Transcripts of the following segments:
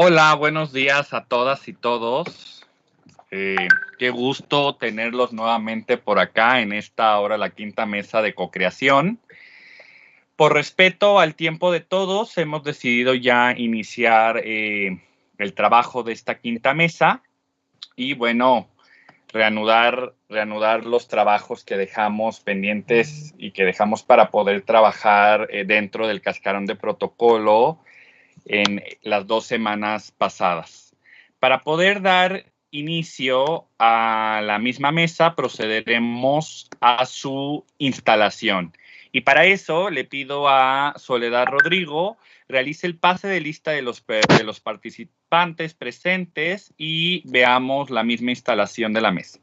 Hola, buenos días a todas y todos. Qué gusto tenerlos nuevamente por acá en esta hora, la quinta mesa de cocreación. Por respeto al tiempo de todos, hemos decidido ya iniciar el trabajo de esta quinta mesa y bueno, reanudar los trabajos que dejamos pendientes y que dejamos para poder trabajar dentro del cascarón de protocolo en las 2 semanas pasadas. Para poder dar inicio a la misma mesa, procederemos a su instalación. Y para eso le pido a Soledad Rodrigo realice el pase de lista de los participantes presentes y veamos la misma instalación de la mesa.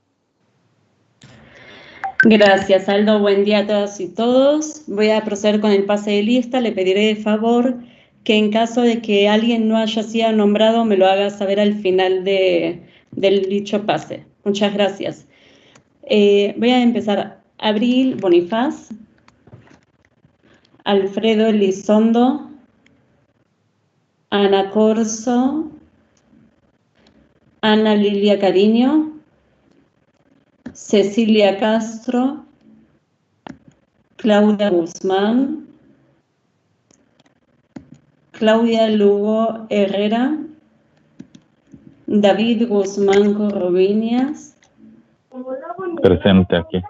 Gracias, Aldo. Buen día a todas y todos. Voy a proceder con el pase de lista. Le pediré de favor que en caso de que alguien no haya sido nombrado, me lo haga saber al final del dicho pase. Muchas gracias. Voy a empezar. Abril Bonifaz, Alfredo Elizondo, Ana Corso, Ana Lilia Cariño, Cecilia Castro, Claudia Guzmán, Claudia Lugo Herrera, David Guzmán Corroviñas. Presente aquí.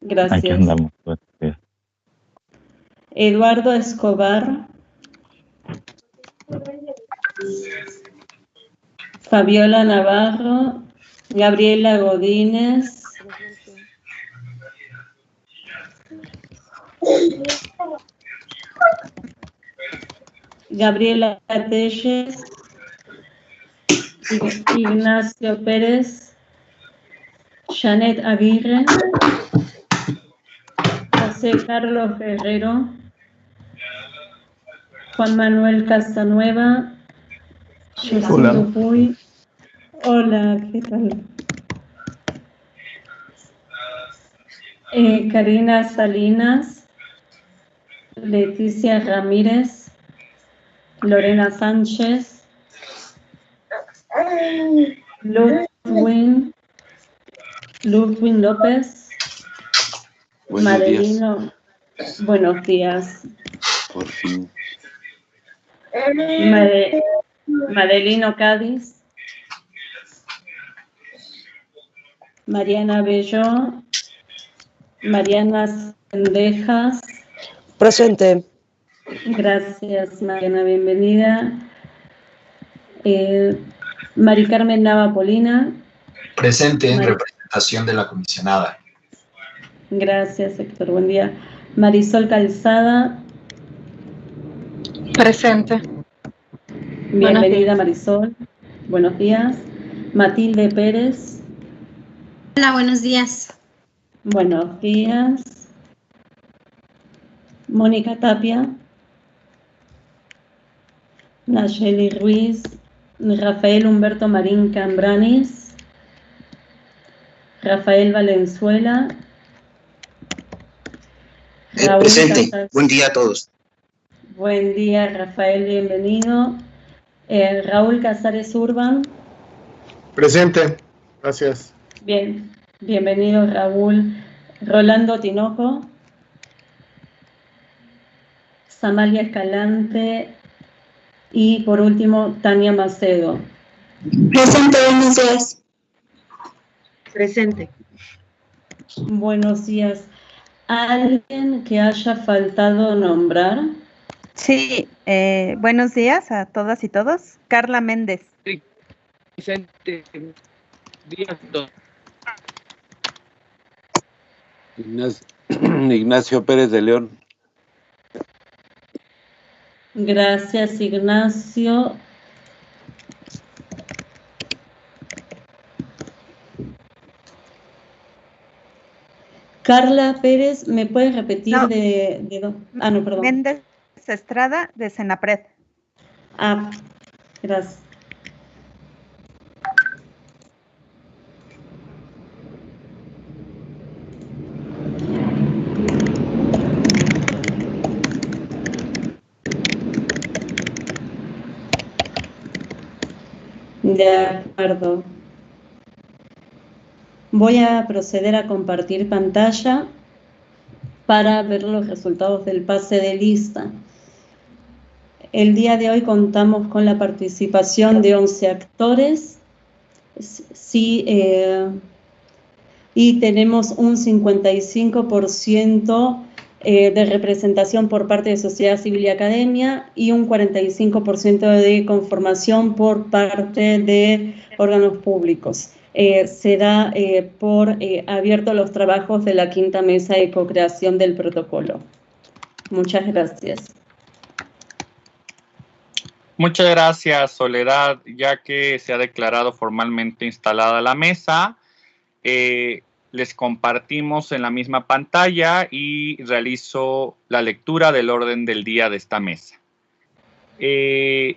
Gracias. Aquí andamos. Pues, sí. Eduardo Escobar, Fabiola Navarro, Gabriela Godínez, Gabriela Telles, Ignacio Pérez, Janet Aguirre, José Carlos Guerrero, Juan Manuel Casanueva, Hola. Dupuy. Hola, ¿qué tal? Karina Salinas, Leticia Ramírez, Lorena Sánchez, Ludwin López, Madelino. Buenos días. Por fin. Madelino Cádiz, Mariana Bello, Mariana Sendejas. Presente. Gracias, Mariana, bienvenida. Mari Carmen Nava Polina. Presente en representación de la comisionada. Gracias, Héctor, buen día. Marisol Calzada. Presente. Bienvenida, Marisol. Buenos días. Matilde Pérez. Hola, buenos días. Buenos días. Mónica Tapia. Nayeli Ruiz. Rafael Humberto Marín Cambranis. Rafael Valenzuela. Presente. Buen día a todos. Buen día, Rafael, bienvenido. Raúl Casares Urban. Presente. Gracias. Bien, bienvenido, Raúl. Rolando Tinojo. Samalia Escalante. Y por último, Tania Macedo. Presente, buenos días. Presente. Buenos días. ¿Alguien que haya faltado nombrar? Sí, buenos días a todas y todos. Carla Méndez. Presente. Ignacio Pérez de León. Gracias, Ignacio. Carla Pérez, ¿me puedes repetir No. no, perdón. Méndez Estrada, de Senapred. Gracias. De acuerdo. Voy a proceder a compartir pantalla para ver los resultados del pase de lista. El día de hoy contamos con la participación de 11 actores. Sí, y tenemos un 55% de representación por parte de sociedad civil y academia y un 45% de conformación por parte de órganos públicos. Se da por abierto los trabajos de la quinta mesa de co-creación del protocolo. Muchas gracias. Muchas gracias, Soledad. Ya que se ha declarado formalmente instalada la mesa, les compartimos en la misma pantalla y realizo la lectura del orden del día de esta mesa. El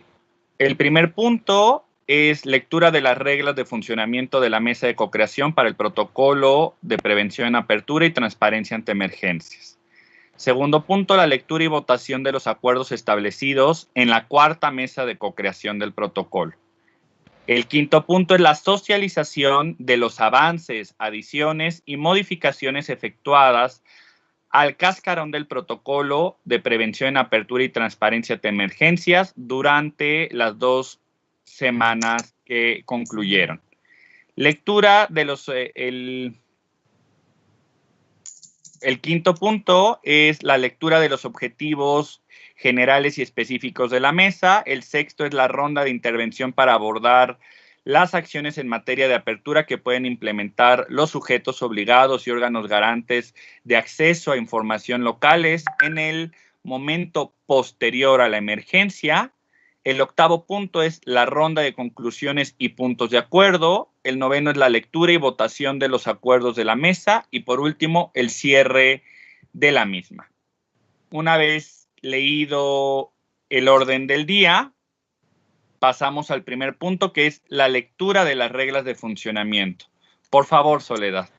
primer punto es lectura de las reglas de funcionamiento de la mesa de co-creación para el protocolo de prevención, apertura y transparencia ante emergencias. Segundo punto, la lectura y votación de los acuerdos establecidos en la cuarta mesa de co-creación del protocolo. El quinto punto es la socialización de los avances, adiciones y modificaciones efectuadas al cascarón del protocolo de prevención, apertura y transparencia ante emergencias durante las 2 semanas que concluyeron. Lectura de los... El quinto punto es la lectura de los objetivos generales y específicos de la mesa. El sexto es la ronda de intervención para abordar las acciones en materia de apertura que pueden implementar los sujetos obligados y órganos garantes de acceso a información locales en el momento posterior a la emergencia. El octavo punto es la ronda de conclusiones y puntos de acuerdo. El noveno es la lectura y votación de los acuerdos de la mesa. Y por último, el cierre de la misma. Una vez leído el orden del día, pasamos al primer punto, que es la lectura de las reglas de funcionamiento. Por favor, Soledad.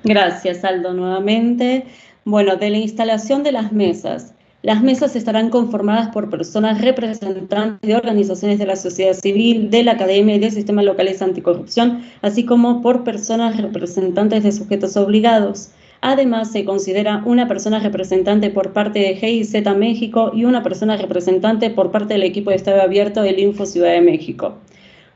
Gracias, Aldo, nuevamente. Bueno, de la instalación de las mesas. Las mesas estarán conformadas por personas representantes de organizaciones de la sociedad civil, de la academia y de sistemas locales anticorrupción, así como por personas representantes de sujetos obligados. Además, se considera una persona representante por parte de GIZ México y una persona representante por parte del equipo de Estado Abierto del Info Ciudad de México.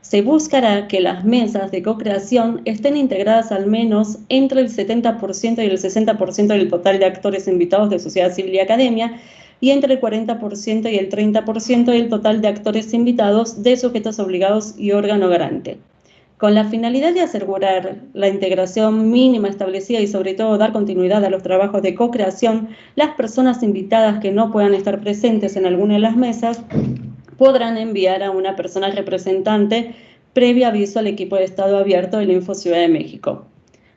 Se buscará que las mesas de co-creación estén integradas al menos entre el 70% y el 60% del total de actores invitados de sociedad civil y academia, y entre el 40% y el 30% del total de actores invitados de sujetos obligados y órgano garante. Con la finalidad de asegurar la integración mínima establecida y sobre todo dar continuidad a los trabajos de co-creación, las personas invitadas que no puedan estar presentes en alguna de las mesas podrán enviar a una persona representante previo aviso al equipo de Estado Abierto del Info Ciudad de México.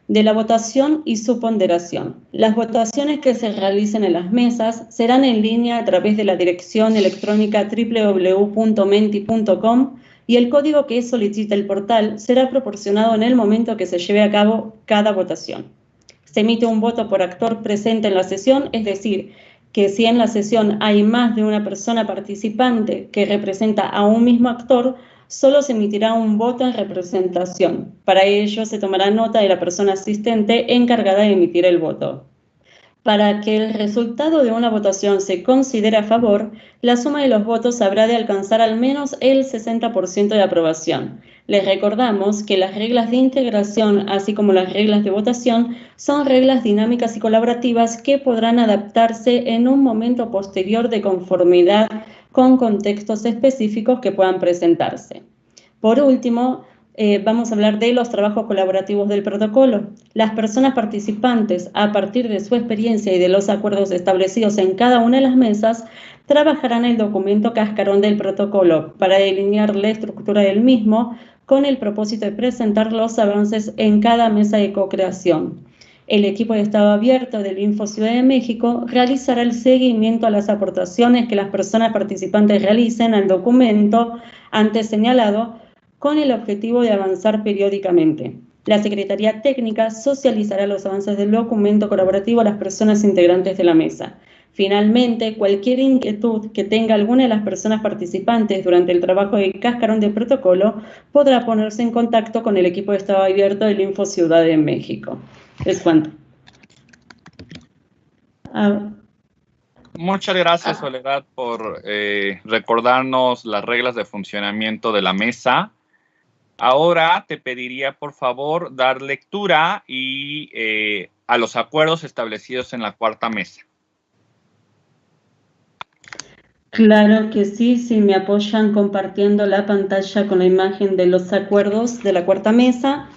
De la votación y su ponderación. Las votaciones que se realicen en las mesas serán en línea a través de la dirección electrónica www.menti.com y el código que solicita el portal será proporcionado en el momento que se lleve a cabo cada votación. Se emite un voto por actor presente en la sesión, es decir, que si en la sesión hay más de una persona participante que representa a un mismo actor, solo se emitirá un voto en representación. Para ello se tomará nota de la persona asistente encargada de emitir el voto. Para que el resultado de una votación se considere a favor, la suma de los votos habrá de alcanzar al menos el 60% de aprobación. Les recordamos que las reglas de integración, así como las reglas de votación, son reglas dinámicas y colaborativas que podrán adaptarse en un momento posterior de conformidad con contextos específicos que puedan presentarse. Por último, vamos a hablar de los trabajos colaborativos del protocolo. Las personas participantes, a partir de su experiencia y de los acuerdos establecidos en cada una de las mesas, trabajarán el documento cascarón del protocolo para delinear la estructura del mismo con el propósito de presentar los avances en cada mesa de co-creación. El equipo de Estado Abierto del Info Ciudad de México realizará el seguimiento a las aportaciones que las personas participantes realicen al documento antes señalado, con el objetivo de avanzar periódicamente. La Secretaría Técnica socializará los avances del documento colaborativo a las personas integrantes de la mesa. Finalmente, cualquier inquietud que tenga alguna de las personas participantes durante el trabajo de cascarón del protocolo podrá ponerse en contacto con el equipo de Estado Abierto del Info Ciudad de México. Es cuanto. Muchas gracias, Soledad, por recordarnos las reglas de funcionamiento de la mesa. Ahora te pediría, por favor, dar lectura a los acuerdos establecidos en la cuarta mesa. Claro que sí, si me apoyan compartiendo la pantalla con la imagen de los acuerdos de la cuarta mesa.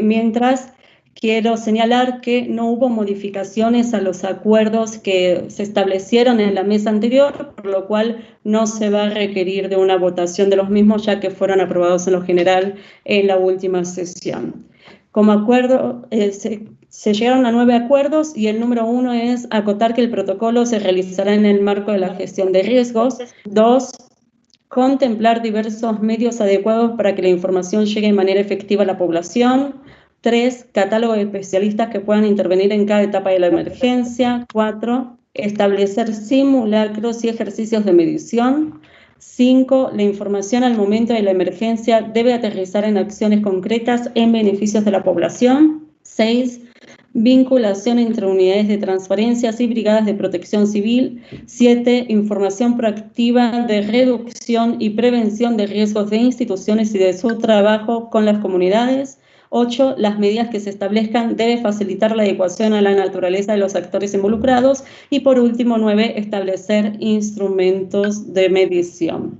Mientras, quiero señalar que no hubo modificaciones a los acuerdos que se establecieron en la mesa anterior, por lo cual no se va a requerir de una votación de los mismos, ya que fueron aprobados en lo general en la última sesión. Como acuerdo, se llegaron a 9 acuerdos y el número 1 es acotar que el protocolo se realizará en el marco de la gestión de riesgos. 2, contemplar diversos medios adecuados para que la información llegue de manera efectiva a la población. 3, catálogo de especialistas que puedan intervenir en cada etapa de la emergencia. 4, establecer simulacros y ejercicios de medición. 5, la información al momento de la emergencia debe aterrizar en acciones concretas en beneficios de la población. 6, vinculación entre unidades de transparencias y brigadas de protección civil. 7, información proactiva de reducción y prevención de riesgos de instituciones y de su trabajo con las comunidades. 8, las medidas que se establezcan deben facilitar la adecuación a la naturaleza de los actores involucrados. Y por último, 9, establecer instrumentos de medición.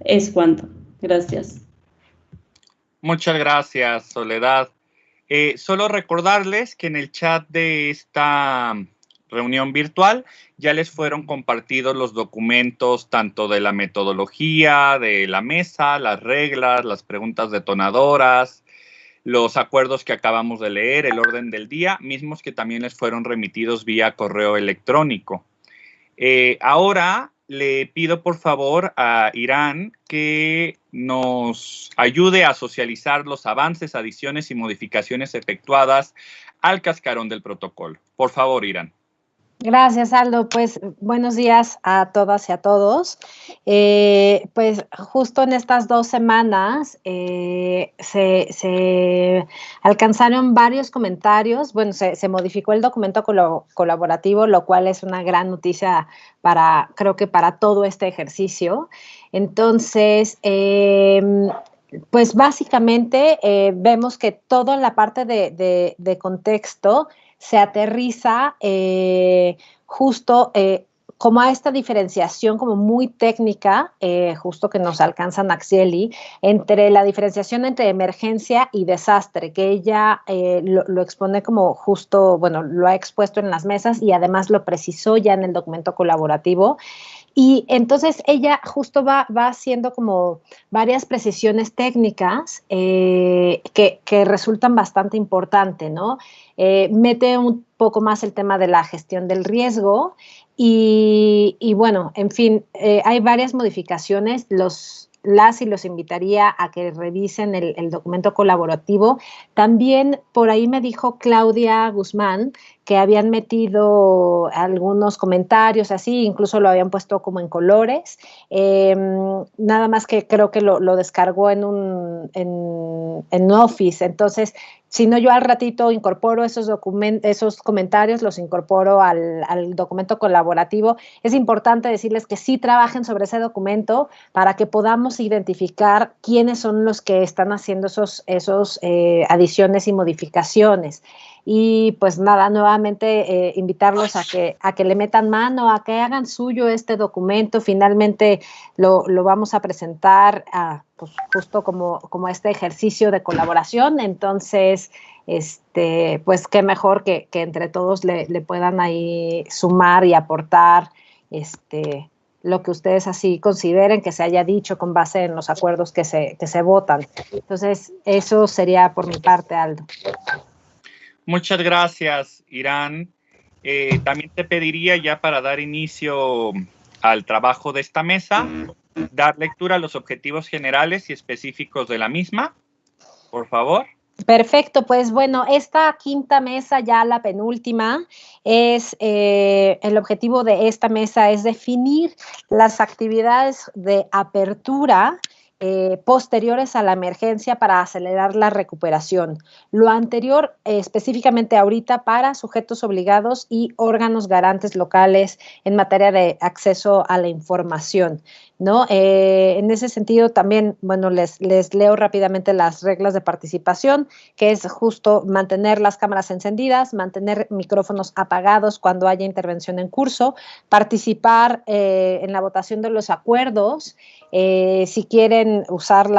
Es cuanto. Gracias. Muchas gracias, Soledad. Solo recordarles que en el chat de esta reunión virtual ya les fueron compartidos los documentos tanto de la metodología, de la mesa, las reglas, las preguntas detonadoras, los acuerdos que acabamos de leer, el orden del día, mismos que también les fueron remitidos vía correo electrónico. Ahora le pido por favor a Irán que nos ayude a socializar los avances, adiciones y modificaciones efectuadas al cascarón del protocolo. Por favor, Irán. Gracias, Aldo. Pues buenos días a todas y a todos. Pues justo en estas 2 semanas se alcanzaron varios comentarios. Bueno, se modificó el documento colaborativo, lo cual es una gran noticia creo que para todo este ejercicio. Entonces, pues básicamente vemos que toda la parte de contexto se aterriza justo como a esta diferenciación como muy técnica, justo que nos alcanza Naxieli, entre la diferenciación entre emergencia y desastre, que ella lo expone como justo, bueno, lo ha expuesto en las mesas y además lo precisó ya en el documento colaborativo. Y entonces ella justo va haciendo como varias precisiones técnicas que resultan bastante importantes, ¿no? Mete un poco más el tema de la gestión del riesgo y bueno, en fin, hay varias modificaciones. Las y los invitaría a que revisen el documento colaborativo. También por ahí me dijo Claudia Guzmán que habían metido algunos comentarios así, incluso lo habían puesto como en colores, nada más que creo que lo descargó en Office. Entonces, si no, yo al ratito incorporo esos comentarios, los incorporo al documento colaborativo. Es importante decirles que sí trabajen sobre ese documento para que podamos identificar quiénes son los que están haciendo esos adiciones y modificaciones. Y pues nada, nuevamente invitarlos a que le metan mano, a que hagan suyo este documento. Finalmente lo vamos a presentar pues justo como este ejercicio de colaboración. Entonces, pues qué mejor que entre todos le puedan ahí sumar y aportar lo que ustedes así consideren que se haya dicho con base en los acuerdos que se votan. Entonces, eso sería por mi parte, Aldo. Muchas gracias, Irán. También te pediría ya para dar inicio al trabajo de esta mesa, dar lectura a los objetivos generales y específicos de la misma, por favor. Perfecto, pues bueno, esta quinta mesa, ya la penúltima, es el objetivo de esta mesa es definir las actividades de apertura posteriores a la emergencia para acelerar la recuperación. Lo anterior específicamente ahorita para sujetos obligados y órganos garantes locales en materia de acceso a la información, ¿no? En ese sentido también, bueno, les leo rápidamente las reglas de participación, que es justo mantener las cámaras encendidas, mantener micrófonos apagados cuando haya intervención en curso, participar en la votación de los acuerdos. Si quieren usar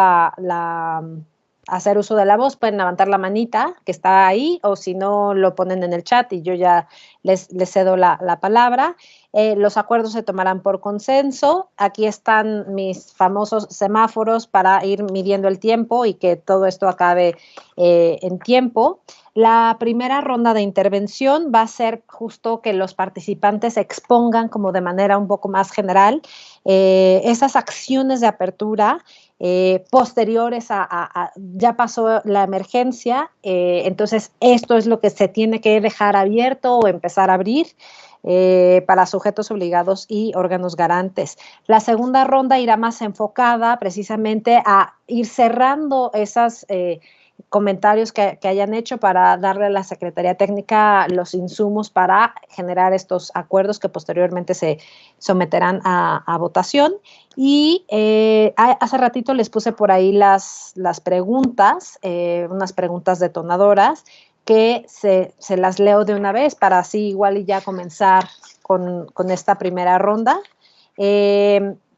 hacer uso de la voz, pueden levantar la manita que está ahí, o si no, lo ponen en el chat y yo ya les cedo la palabra. Los acuerdos se tomarán por consenso. Aquí están mis famosos semáforos para ir midiendo el tiempo y que todo esto acabe en tiempo. La primera ronda de intervención va a ser justo que los participantes expongan como de manera un poco más general esas acciones de apertura posteriores a ya pasó la emergencia, entonces esto es lo que se tiene que dejar abierto o empezar a abrir para sujetos obligados y órganos garantes. La segunda ronda irá más enfocada precisamente a ir cerrando esas comentarios que hayan hecho para darle a la Secretaría Técnica los insumos para generar estos acuerdos que posteriormente se someterán a votación. Y hace ratito les puse por ahí las preguntas, unas preguntas detonadoras, que se las leo de una vez para así igual y ya comenzar con esta primera ronda.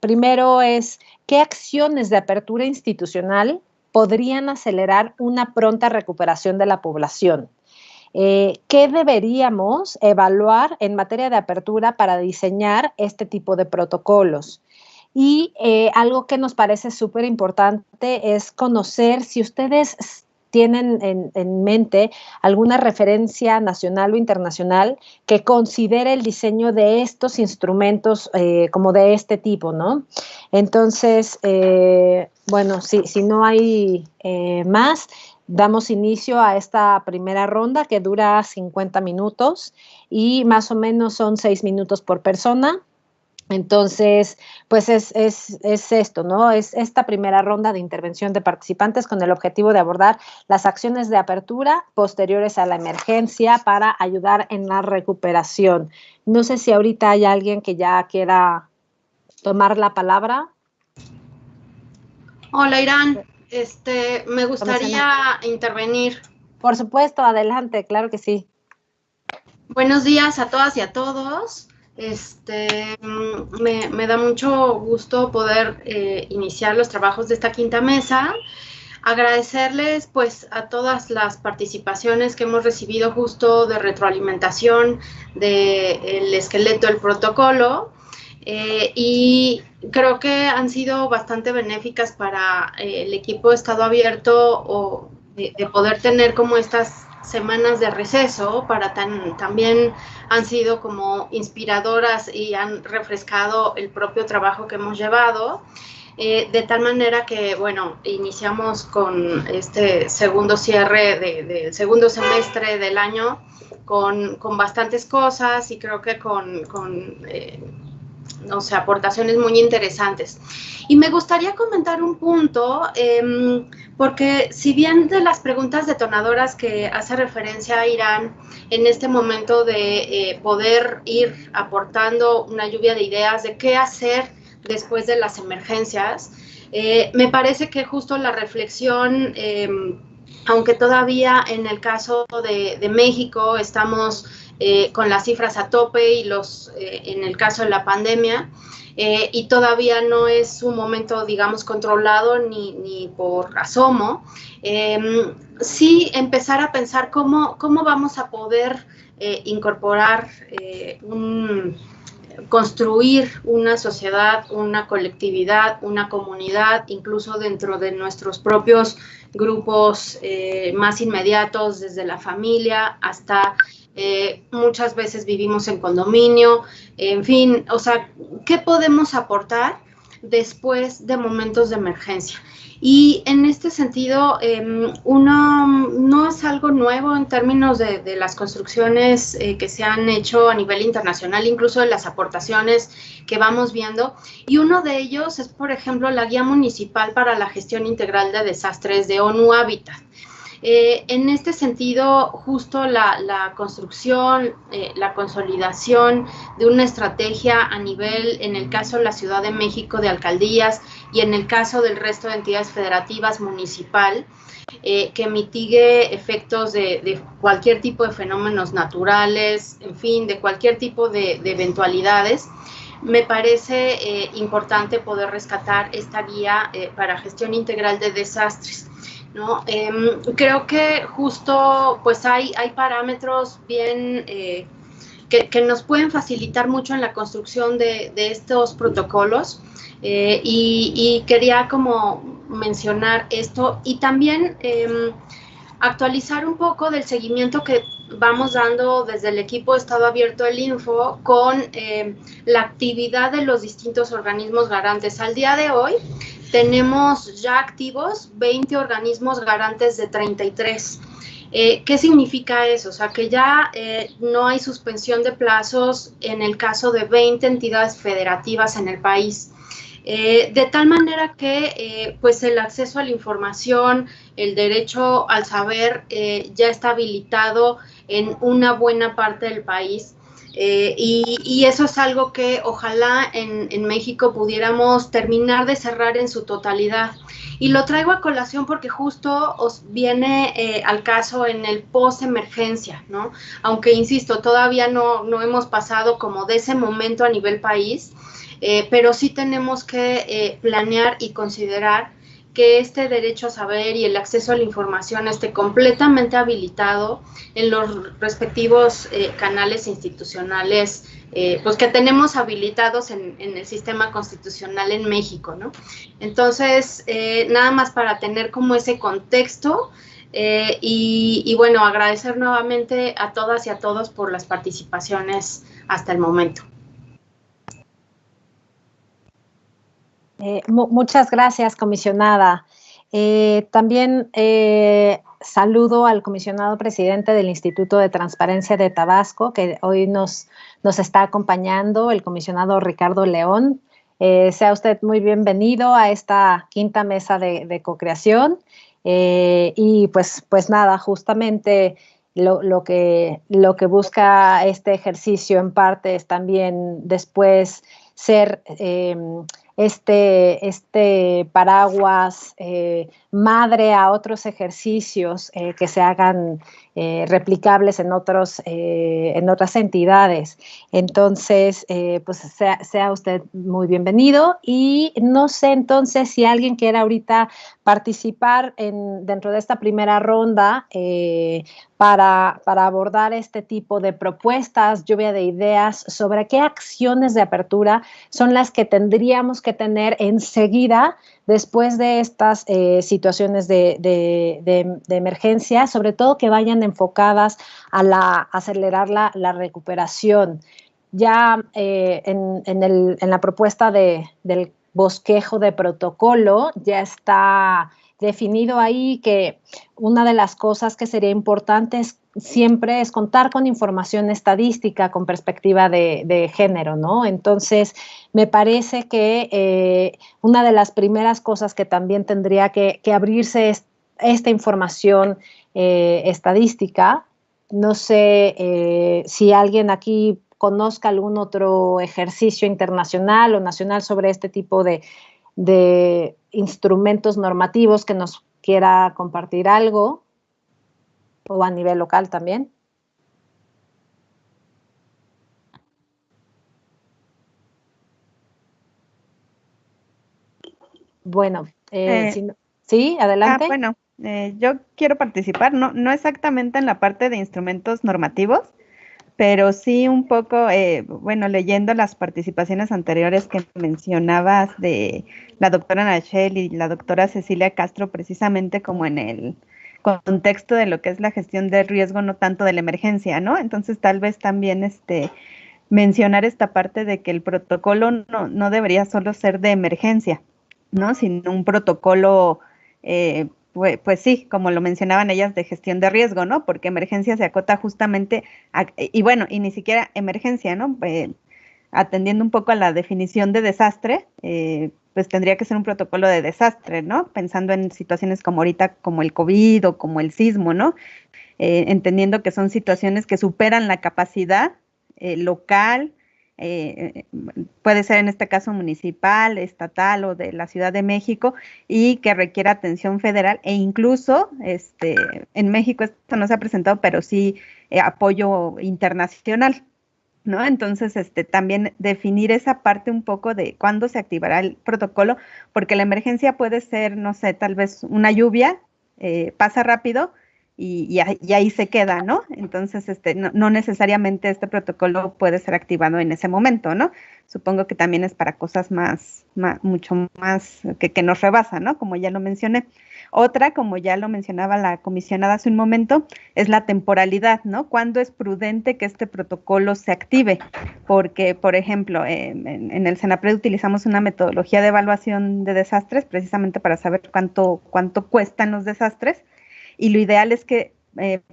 Primero es, ¿qué acciones de apertura institucional podrían acelerar una pronta recuperación de la población? ¿Qué deberíamos evaluar en materia de apertura para diseñar este tipo de protocolos? Y algo que nos parece súper importante es conocer si ustedes tienen en mente alguna referencia nacional o internacional que considere el diseño de estos instrumentos como de este tipo, ¿no? Entonces, bueno, si no hay más, damos inicio a esta primera ronda que dura 50 minutos y más o menos son 6 minutos por persona. Entonces, pues es esto, ¿no? Es esta primera ronda de intervención de participantes con el objetivo de abordar las acciones de apertura posteriores a la emergencia para ayudar en la recuperación. No sé si ahorita hay alguien que ya quiera tomar la palabra. Hola, Irán. Me gustaría intervenir. Por supuesto, adelante, claro que sí. Buenos días a todas y a todos. Me da mucho gusto poder iniciar los trabajos de esta quinta mesa. Agradecerles pues a todas las participaciones que hemos recibido justo de retroalimentación del esqueleto del protocolo y creo que han sido bastante benéficas para el equipo de Estado Abierto o de poder tener como estas semanas de receso también han sido como inspiradoras y han refrescado el propio trabajo que hemos llevado, de tal manera que, bueno, iniciamos con este segundo cierre del segundo semestre del año con bastantes cosas y creo que no sé, aportaciones muy interesantes. Y me gustaría comentar un punto, porque si bien de las preguntas detonadoras que hace referencia a Irán, en este momento de poder ir aportando una lluvia de ideas de qué hacer después de las emergencias, me parece que justo la reflexión, aunque todavía en el caso de México estamos con las cifras a tope y en el caso de la pandemia, y todavía no es un momento, digamos, controlado ni por asomo, sí empezar a pensar cómo vamos a poder incorporar, construir una sociedad, una colectividad, una comunidad, incluso dentro de nuestros propios grupos más inmediatos, desde la familia hasta muchas veces vivimos en condominio, en fin, o sea, ¿qué podemos aportar después de momentos de emergencia. Y en este sentido, uno no es algo nuevo en términos de las construcciones que se han hecho a nivel internacional, incluso de las aportaciones que vamos viendo. Y uno de ellos es, por ejemplo, la Guía Municipal para la Gestión Integral de Desastres de ONU Habitat. En este sentido, justo la construcción, la consolidación de una estrategia a nivel, en el caso de la Ciudad de México, de alcaldías, y en el caso del resto de entidades federativas municipal, que mitigue efectos de cualquier tipo de fenómenos naturales, en fin, de cualquier tipo de eventualidades. Me parece importante poder rescatar esta guía para gestión integral de desastres, ¿no? Creo que justo pues hay parámetros bien que nos pueden facilitar mucho en la construcción de estos protocolos, y quería como mencionar esto y también actualizar un poco del seguimiento que vamos dando desde el equipo de Estado Abierto del Info con la actividad de los distintos organismos garantes. Al día de hoy tenemos ya activos 20 organismos garantes de 33. ¿Qué significa eso? O sea, que ya no hay suspensión de plazos en el caso de 20 entidades federativas en el país. De tal manera que pues el acceso a la información, el derecho al saber ya está habilitado en una buena parte del país. Y eso es algo que ojalá en México pudiéramos terminar de cerrar en su totalidad. Y lo traigo a colación porque justo os viene al caso en el post-emergencia, ¿no? Aunque, insisto, todavía no hemos pasado como de ese momento a nivel país, pero sí tenemos que planear y considerar que este derecho a saber y el acceso a la información esté completamente habilitado en los respectivos canales institucionales pues que tenemos habilitados en el sistema constitucional en México, ¿no? Entonces, nada más para tener como ese contexto y bueno, agradecer nuevamente a todas y a todos por las participaciones hasta el momento. Muchas gracias, comisionada. También saludo al comisionado presidente del Instituto de Transparencia de Tabasco, que hoy nos está acompañando, el comisionado Ricardo León. Sea usted muy bienvenido a esta quinta mesa de cocreación. Y pues nada, justamente lo que busca este ejercicio en parte es también después ser este paraguas madre a otros ejercicios que se hagan replicables en otras entidades. Entonces, pues sea usted muy bienvenido y no sé entonces si alguien quiere ahorita participar dentro de esta primera ronda para abordar este tipo de propuestas, lluvia de ideas sobre qué acciones de apertura son las que tendríamos que tener enseguida después de estas situaciones de emergencia, sobre todo que vayan enfocadas a acelerar la recuperación. Ya en la propuesta del bosquejo de protocolo ya está definido ahí que una de las cosas que sería importante siempre es contar con información estadística con perspectiva de género, ¿no? Entonces, me parece que una de las primeras cosas que también tendría que abrirse es esta información estadística. No sé si alguien aquí conozca algún otro ejercicio internacional o nacional sobre este tipo de instrumentos normativos que nos quiera compartir algo, o a nivel local también. Bueno, sí, adelante. Bueno, yo quiero participar, no exactamente en la parte de instrumentos normativos, pero sí un poco, bueno, leyendo las participaciones anteriores que mencionabas de la doctora Nachel y la doctora Cecilia Castro, precisamente como en el contexto de lo que es la gestión del riesgo, no tanto de la emergencia, ¿no? Entonces, tal vez también mencionar esta parte de que el protocolo no debería solo ser de emergencia, ¿no? Sino un protocolo, pues sí, como lo mencionaban ellas, de gestión de riesgo, ¿no? Porque emergencia se acota justamente, y bueno, y ni siquiera emergencia, ¿no? Atendiendo un poco a la definición de desastre, pues tendría que ser un protocolo de desastre, ¿no? Pensando en situaciones como ahorita, como el COVID o como el sismo, ¿no? Entendiendo que son situaciones que superan la capacidad local, puede ser en este caso municipal, estatal o de la Ciudad de México, y que requiera atención federal e incluso en México esto no se ha presentado, pero sí apoyo internacional, ¿no? Entonces, también definir esa parte un poco de cuándo se activará el protocolo, porque la emergencia puede ser, no sé, tal vez una lluvia, pasa rápido, y ahí se queda, ¿no? Entonces, no necesariamente este protocolo puede ser activado en ese momento, ¿no? Supongo que también es para cosas mucho más que nos rebasan, ¿no? Como ya lo mencioné. Otra, como ya lo mencionaba la comisionada hace un momento, es la temporalidad, ¿no? ¿Cuándo es prudente que este protocolo se active? Porque, por ejemplo, en el Senapred utilizamos una metodología de evaluación de desastres precisamente para saber cuánto cuestan los desastres. Y lo ideal es que,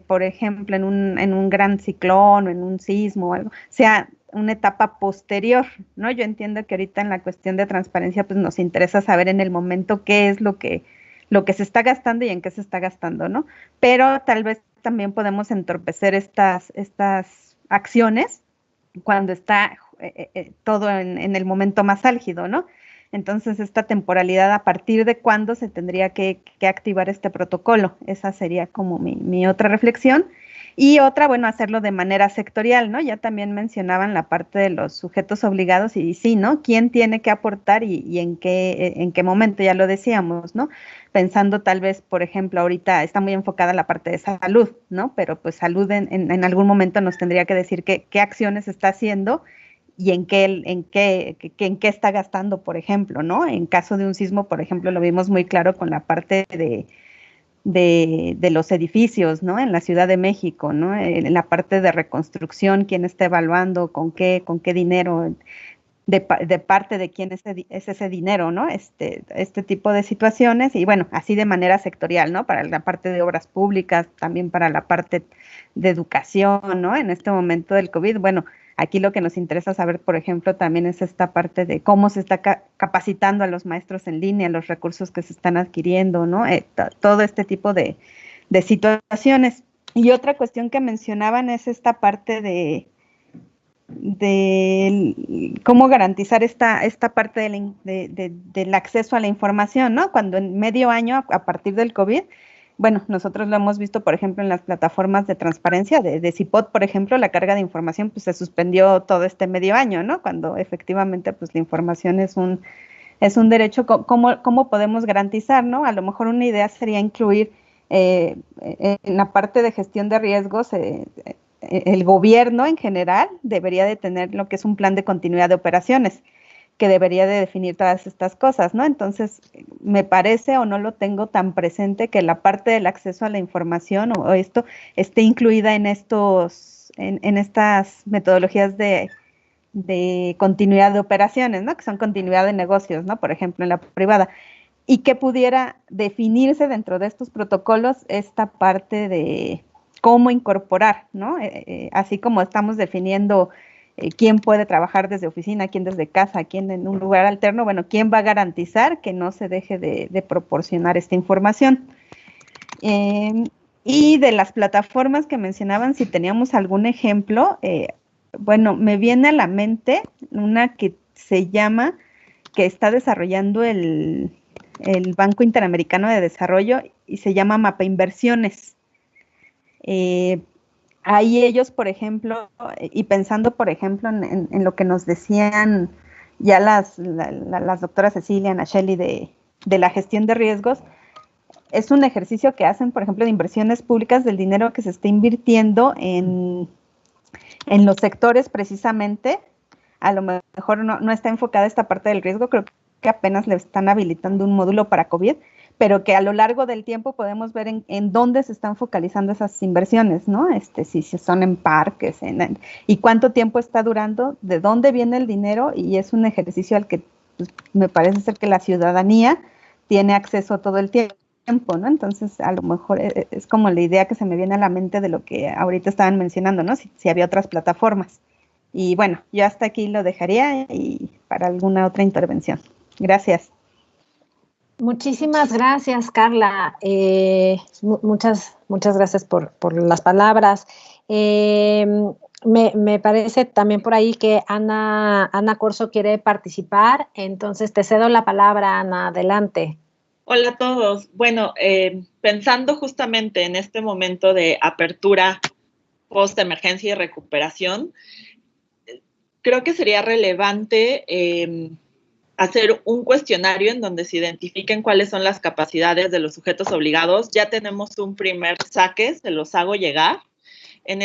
por ejemplo, en un gran ciclón o en un sismo o algo, sea una etapa posterior, ¿no? Yo entiendo que ahorita en la cuestión de transparencia, pues nos interesa saber en el momento qué es lo que se está gastando y en qué se está gastando, ¿no? Pero tal vez también podemos entorpecer estas acciones cuando está todo en el momento más álgido, ¿no? Entonces, esta temporalidad, ¿a partir de cuándo se tendría que activar este protocolo? Esa sería como mi otra reflexión. Y otra, bueno, hacerlo de manera sectorial, ¿no? Ya también mencionaban la parte de los sujetos obligados y sí, ¿no? ¿Quién tiene que aportar y en qué momento? Ya lo decíamos, ¿no? Pensando tal vez, por ejemplo, ahorita está muy enfocada la parte de salud, ¿no? Pero pues salud en algún momento nos tendría que decir qué acciones está haciendo y en qué está gastando, por ejemplo, ¿no? En caso de un sismo, por ejemplo, lo vimos muy claro con la parte de los edificios, ¿no? En la Ciudad de México, ¿no? En la parte de reconstrucción, quién está evaluando, con qué dinero, de parte de quién es ese dinero, ¿no? Este tipo de situaciones, y bueno, así de manera sectorial, ¿no? Para la parte de obras públicas, también para la parte de educación, ¿no? En este momento del COVID, bueno, aquí lo que nos interesa saber, por ejemplo, también es esta parte de cómo se está capacitando a los maestros en línea, los recursos que se están adquiriendo, ¿no? Todo este tipo de situaciones. Y otra cuestión que mencionaban es esta parte de cómo garantizar esta parte del acceso a la información, ¿no? Cuando en medio año, a partir del COVID, bueno, nosotros lo hemos visto, por ejemplo, en las plataformas de transparencia de CIPOD, por ejemplo, la carga de información pues se suspendió todo este medio año, ¿no? Cuando efectivamente pues la información es un derecho. ¿Cómo podemos garantizar, no? A lo mejor una idea sería incluir en la parte de gestión de riesgos, el gobierno en general debería de tener lo que es un plan de continuidad de operaciones, que debería de definir todas estas cosas, ¿no? Entonces, me parece, o no lo tengo tan presente, que la parte del acceso a la información o esto esté incluida en estas metodologías de continuidad de operaciones, ¿no? Que son continuidad de negocios, ¿no? Por ejemplo, en la privada. Y que pudiera definirse dentro de estos protocolos esta parte de cómo incorporar, ¿no? Así como estamos definiendo quién puede trabajar desde oficina, quién desde casa, quién en un lugar alterno, bueno, quién va a garantizar que no se deje de proporcionar esta información. Y de las plataformas que mencionaban, si teníamos algún ejemplo, bueno, me viene a la mente una que se llama, que está desarrollando el Banco Interamericano de Desarrollo y se llama Mapa Inversiones. Ahí ellos, por ejemplo, y pensando, por ejemplo, en lo que nos decían ya las doctoras Cecilia, Nacheli, de la gestión de riesgos, es un ejercicio que hacen, por ejemplo, de inversiones públicas del dinero que se está invirtiendo en los sectores precisamente. A lo mejor no está enfocada esta parte del riesgo, creo que apenas le están habilitando un módulo para COVID, pero que a lo largo del tiempo podemos ver en dónde se están focalizando esas inversiones, ¿no? Si son en parques, y cuánto tiempo está durando, de dónde viene el dinero, y es un ejercicio al que pues, me parece ser que la ciudadanía tiene acceso todo el tiempo, ¿no? Entonces, a lo mejor es como la idea que se me viene a la mente de lo que ahorita estaban mencionando, ¿no? Si había otras plataformas. Y bueno, yo hasta aquí lo dejaría y para alguna otra intervención. Gracias. Muchísimas gracias, Carla. Muchas gracias por las palabras. Me parece también por ahí que Ana Corso quiere participar, entonces te cedo la palabra, Ana, adelante. Hola a todos. Bueno, pensando justamente en este momento de apertura, post-emergencia y recuperación, creo que sería relevante hacer un cuestionario en donde se identifiquen cuáles son las capacidades de los sujetos obligados. Ya tenemos un primer saque, se los hago llegar. En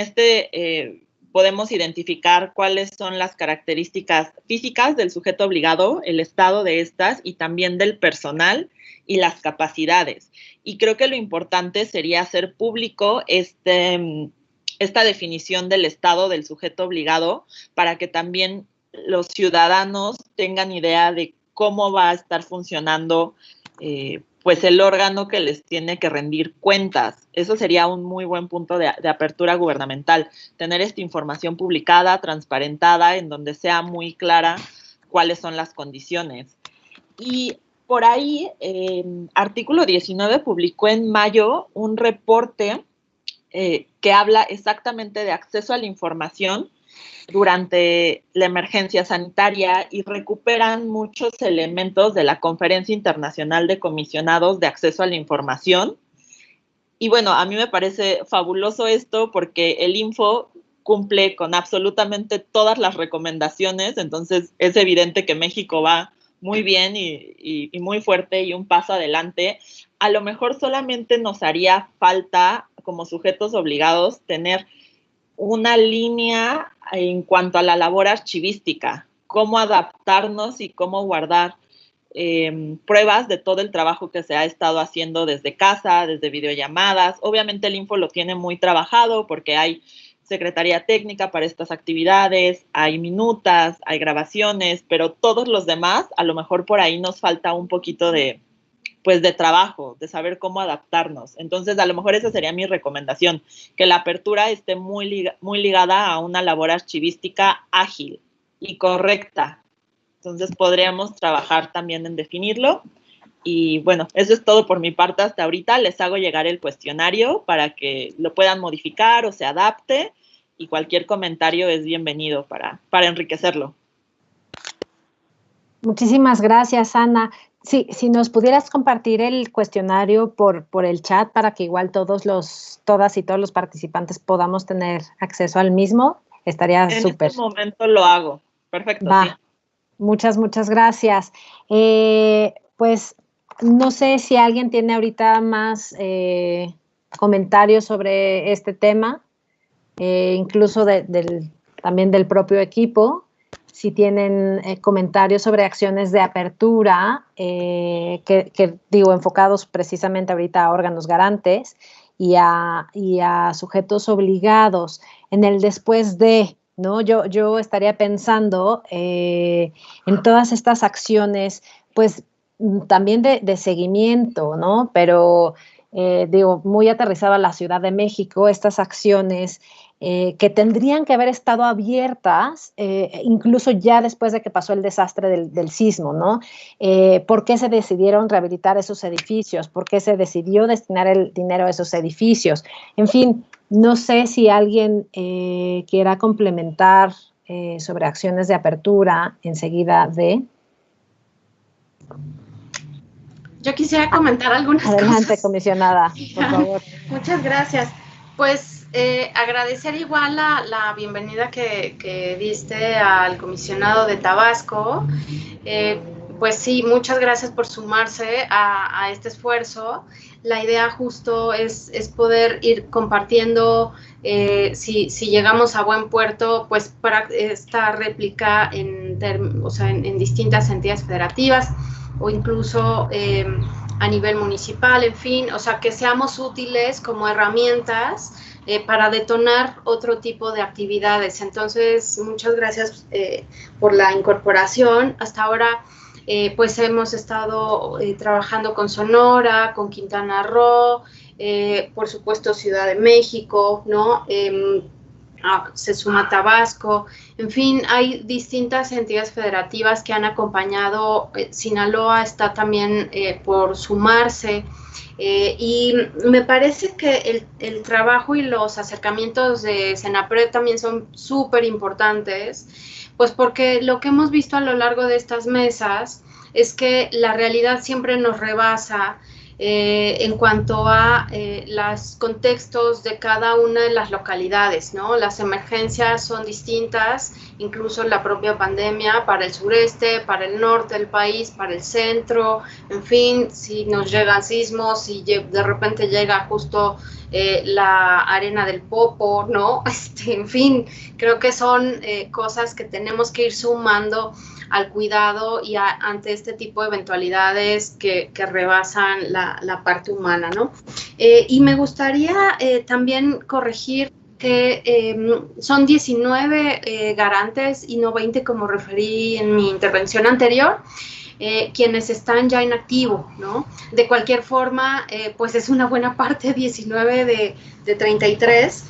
podemos identificar cuáles son las características físicas del sujeto obligado, el estado de estas y también del personal y las capacidades. Y creo que lo importante sería hacer público esta definición del estado del sujeto obligado para que también los ciudadanos tengan idea de cómo va a estar funcionando pues el órgano que les tiene que rendir cuentas. Eso sería un muy buen punto de apertura gubernamental, tener esta información publicada, transparentada, en donde sea muy clara cuáles son las condiciones. Y por ahí, Artículo 19 publicó en mayo un reporte que habla exactamente de acceso a la información durante la emergencia sanitaria y recuperan muchos elementos de la Conferencia Internacional de Comisionados de Acceso a la Información. Y bueno, a mí me parece fabuloso esto porque el Info cumple con absolutamente todas las recomendaciones, entonces es evidente que México va muy bien y muy fuerte y un paso adelante. A lo mejor solamente nos haría falta, como sujetos obligados, tener una línea en cuanto a la labor archivística, cómo adaptarnos y cómo guardar pruebas de todo el trabajo que se ha estado haciendo desde casa, desde videollamadas. Obviamente el Info lo tiene muy trabajado porque hay Secretaría Técnica para estas actividades, hay minutas, hay grabaciones, pero todos los demás, a lo mejor por ahí nos falta un poquito de trabajo, de saber cómo adaptarnos. Entonces, a lo mejor esa sería mi recomendación, que la apertura esté muy ligada a una labor archivística ágil y correcta. Entonces, podríamos trabajar también en definirlo. Y bueno, eso es todo por mi parte hasta ahorita. Les hago llegar el cuestionario para que lo puedan modificar o se adapte, y cualquier comentario es bienvenido para enriquecerlo. Muchísimas gracias, Ana. Sí, si nos pudieras compartir el cuestionario por el chat para que igual todas y todos los participantes podamos tener acceso al mismo, estaría súper. En este momento lo hago. Perfecto. Va. Sí. Muchas gracias. Pues no sé si alguien tiene ahorita más comentarios sobre este tema, incluso también del propio equipo. Si tienen comentarios sobre acciones de apertura, que digo, enfocados precisamente ahorita a órganos garantes y a sujetos obligados en el después de, ¿no? Yo estaría pensando en todas estas acciones, pues también de seguimiento, ¿no? Pero digo, muy aterrizada a la Ciudad de México, estas acciones que tendrían que haber estado abiertas incluso ya después de que pasó el desastre del sismo, ¿no? ¿Por qué se decidieron rehabilitar esos edificios? ¿Por qué se decidió destinar el dinero a esos edificios? En fin, no sé si alguien quiera complementar sobre acciones de apertura enseguida de... Yo quisiera comentar algunas cosas. Adelante, comisionada, por favor. Muchas gracias. Pues agradecer igual la bienvenida que diste al comisionado de Tabasco. Pues sí, muchas gracias por sumarse a este esfuerzo. La idea justo es poder ir compartiendo, si llegamos a buen puerto, pues para esta réplica en distintas entidades federativas o incluso a nivel municipal, en fin, o sea, que seamos útiles como herramientas para detonar otro tipo de actividades. Entonces, muchas gracias por la incorporación. Hasta ahora, pues hemos estado trabajando con Sonora, con Quintana Roo, por supuesto Ciudad de México, ¿no? Se suma Tabasco, en fin, hay distintas entidades federativas que han acompañado. Sinaloa está también por sumarse, y me parece que el trabajo y los acercamientos de Senapred también son súper importantes, pues porque lo que hemos visto a lo largo de estas mesas es que la realidad siempre nos rebasa en cuanto a los contextos de cada una de las localidades, ¿no? Las emergencias son distintas, incluso la propia pandemia para el sureste, para el norte del país, para el centro, en fin, si nos llegan sismos, si de repente llega justo la arena del Popo, ¿no? En fin, creo que son cosas que tenemos que ir sumando al cuidado y ante este tipo de eventualidades que rebasan la parte humana, ¿no? Y me gustaría también corregir que son 19 garantes y no 20, como referí en mi intervención anterior, quienes están ya en activo, ¿no? De cualquier forma, pues es una buena parte, 19 de 33.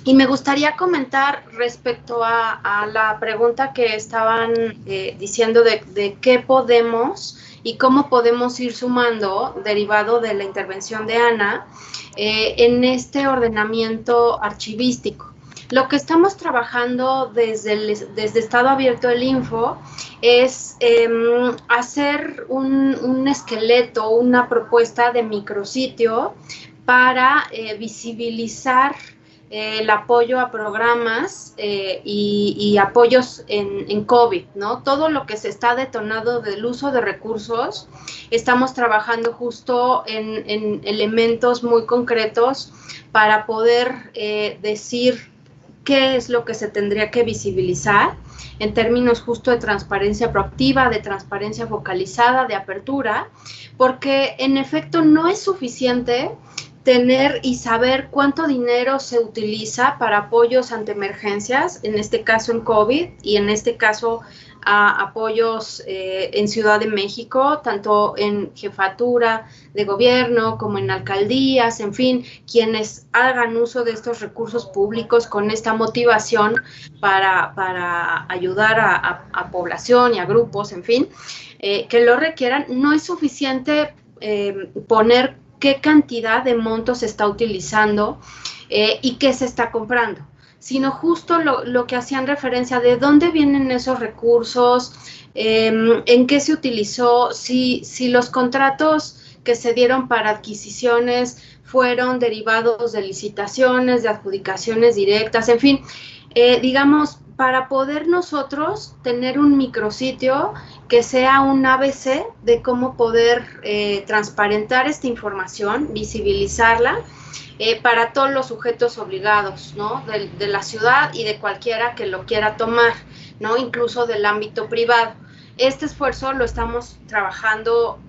Y me gustaría comentar respecto a la pregunta que estaban diciendo de qué podemos y cómo podemos ir sumando, derivado de la intervención de Ana, en este ordenamiento archivístico. Lo que estamos trabajando desde Estado Abierto del Info es hacer un esqueleto, una propuesta de micrositio para visibilizar el apoyo a programas y apoyos en COVID, ¿no? Todo lo que se está detonando del uso de recursos, estamos trabajando justo en elementos muy concretos para poder decir qué es lo que se tendría que visibilizar en términos justo de transparencia proactiva, de transparencia focalizada, de apertura, porque en efecto no es suficiente tener y saber cuánto dinero se utiliza para apoyos ante emergencias, en este caso en COVID y en este caso a apoyos en Ciudad de México, tanto en jefatura de gobierno como en alcaldías, en fin, quienes hagan uso de estos recursos públicos con esta motivación para ayudar a población y a grupos, en fin, que lo requieran. No es suficiente poner qué cantidad de montos se está utilizando y qué se está comprando, sino justo lo que hacían referencia de dónde vienen esos recursos, en qué se utilizó, si los contratos que se dieron para adquisiciones fueron derivados de licitaciones, de adjudicaciones directas, en fin, digamos, para poder nosotros tener un micrositio que sea un ABC de cómo poder transparentar esta información, visibilizarla para todos los sujetos obligados, ¿no? De la ciudad y de cualquiera que lo quiera tomar, ¿no? Incluso del ámbito privado. Este esfuerzo lo estamos trabajando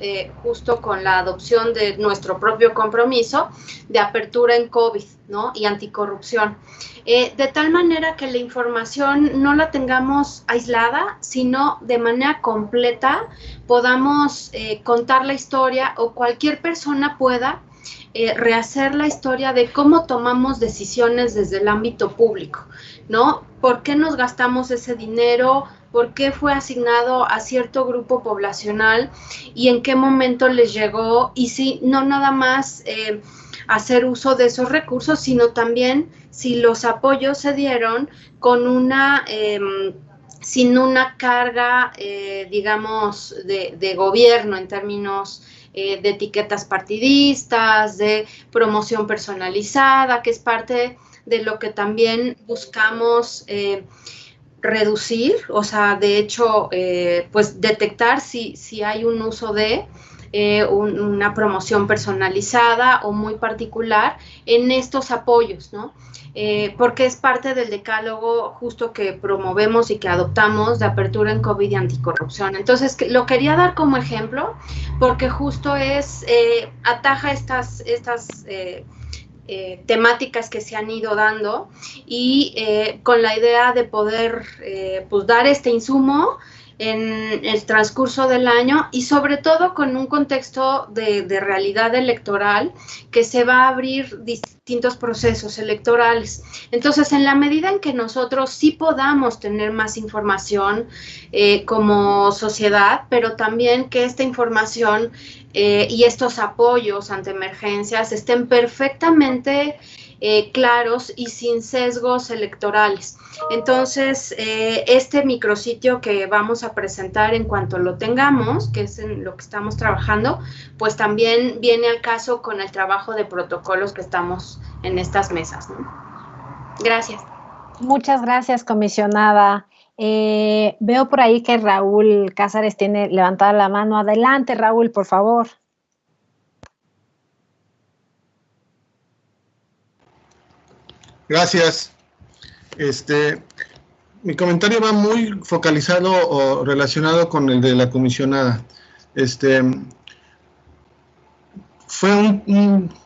justo con la adopción de nuestro propio compromiso de apertura en COVID, ¿no? Y anticorrupción. De tal manera que la información no la tengamos aislada, sino de manera completa podamos contar la historia, o cualquier persona pueda rehacer la historia de cómo tomamos decisiones desde el ámbito público, ¿no? ¿Por qué nos gastamos ese dinero? ¿Por qué fue asignado a cierto grupo poblacional? ¿Y en qué momento les llegó? Y si no nada más hacer uso de esos recursos, sino también si los apoyos se dieron con sin una carga, digamos, de gobierno en términos de etiquetas partidistas, de promoción personalizada, que es parte de lo que también buscamos reducir, o sea, de hecho, pues detectar si hay un uso una promoción personalizada o muy particular en estos apoyos, ¿no? Porque es parte del decálogo justo que promovemos y que adoptamos de apertura en COVID y anticorrupción. Entonces, lo quería dar como ejemplo porque justo ataja estas temáticas que se han ido dando y con la idea de poder pues dar este insumo en el transcurso del año y sobre todo con un contexto de realidad electoral que se va a abrir distintos procesos electorales. Entonces, en la medida en que nosotros sí podamos tener más información como sociedad, pero también que esta información y estos apoyos ante emergencias estén perfectamente claros y sin sesgos electorales. Entonces, este micrositio que vamos a presentar en cuanto lo tengamos, que es en lo que estamos trabajando, pues también viene al caso con el trabajo de protocolos que estamos en estas mesas, ¿no? Gracias. Muchas gracias, comisionada. Veo por ahí que Raúl Cázares tiene levantada la mano. Adelante, Raúl, por favor. Gracias. Mi comentario va muy focalizado o relacionado con el de la comisionada. Fue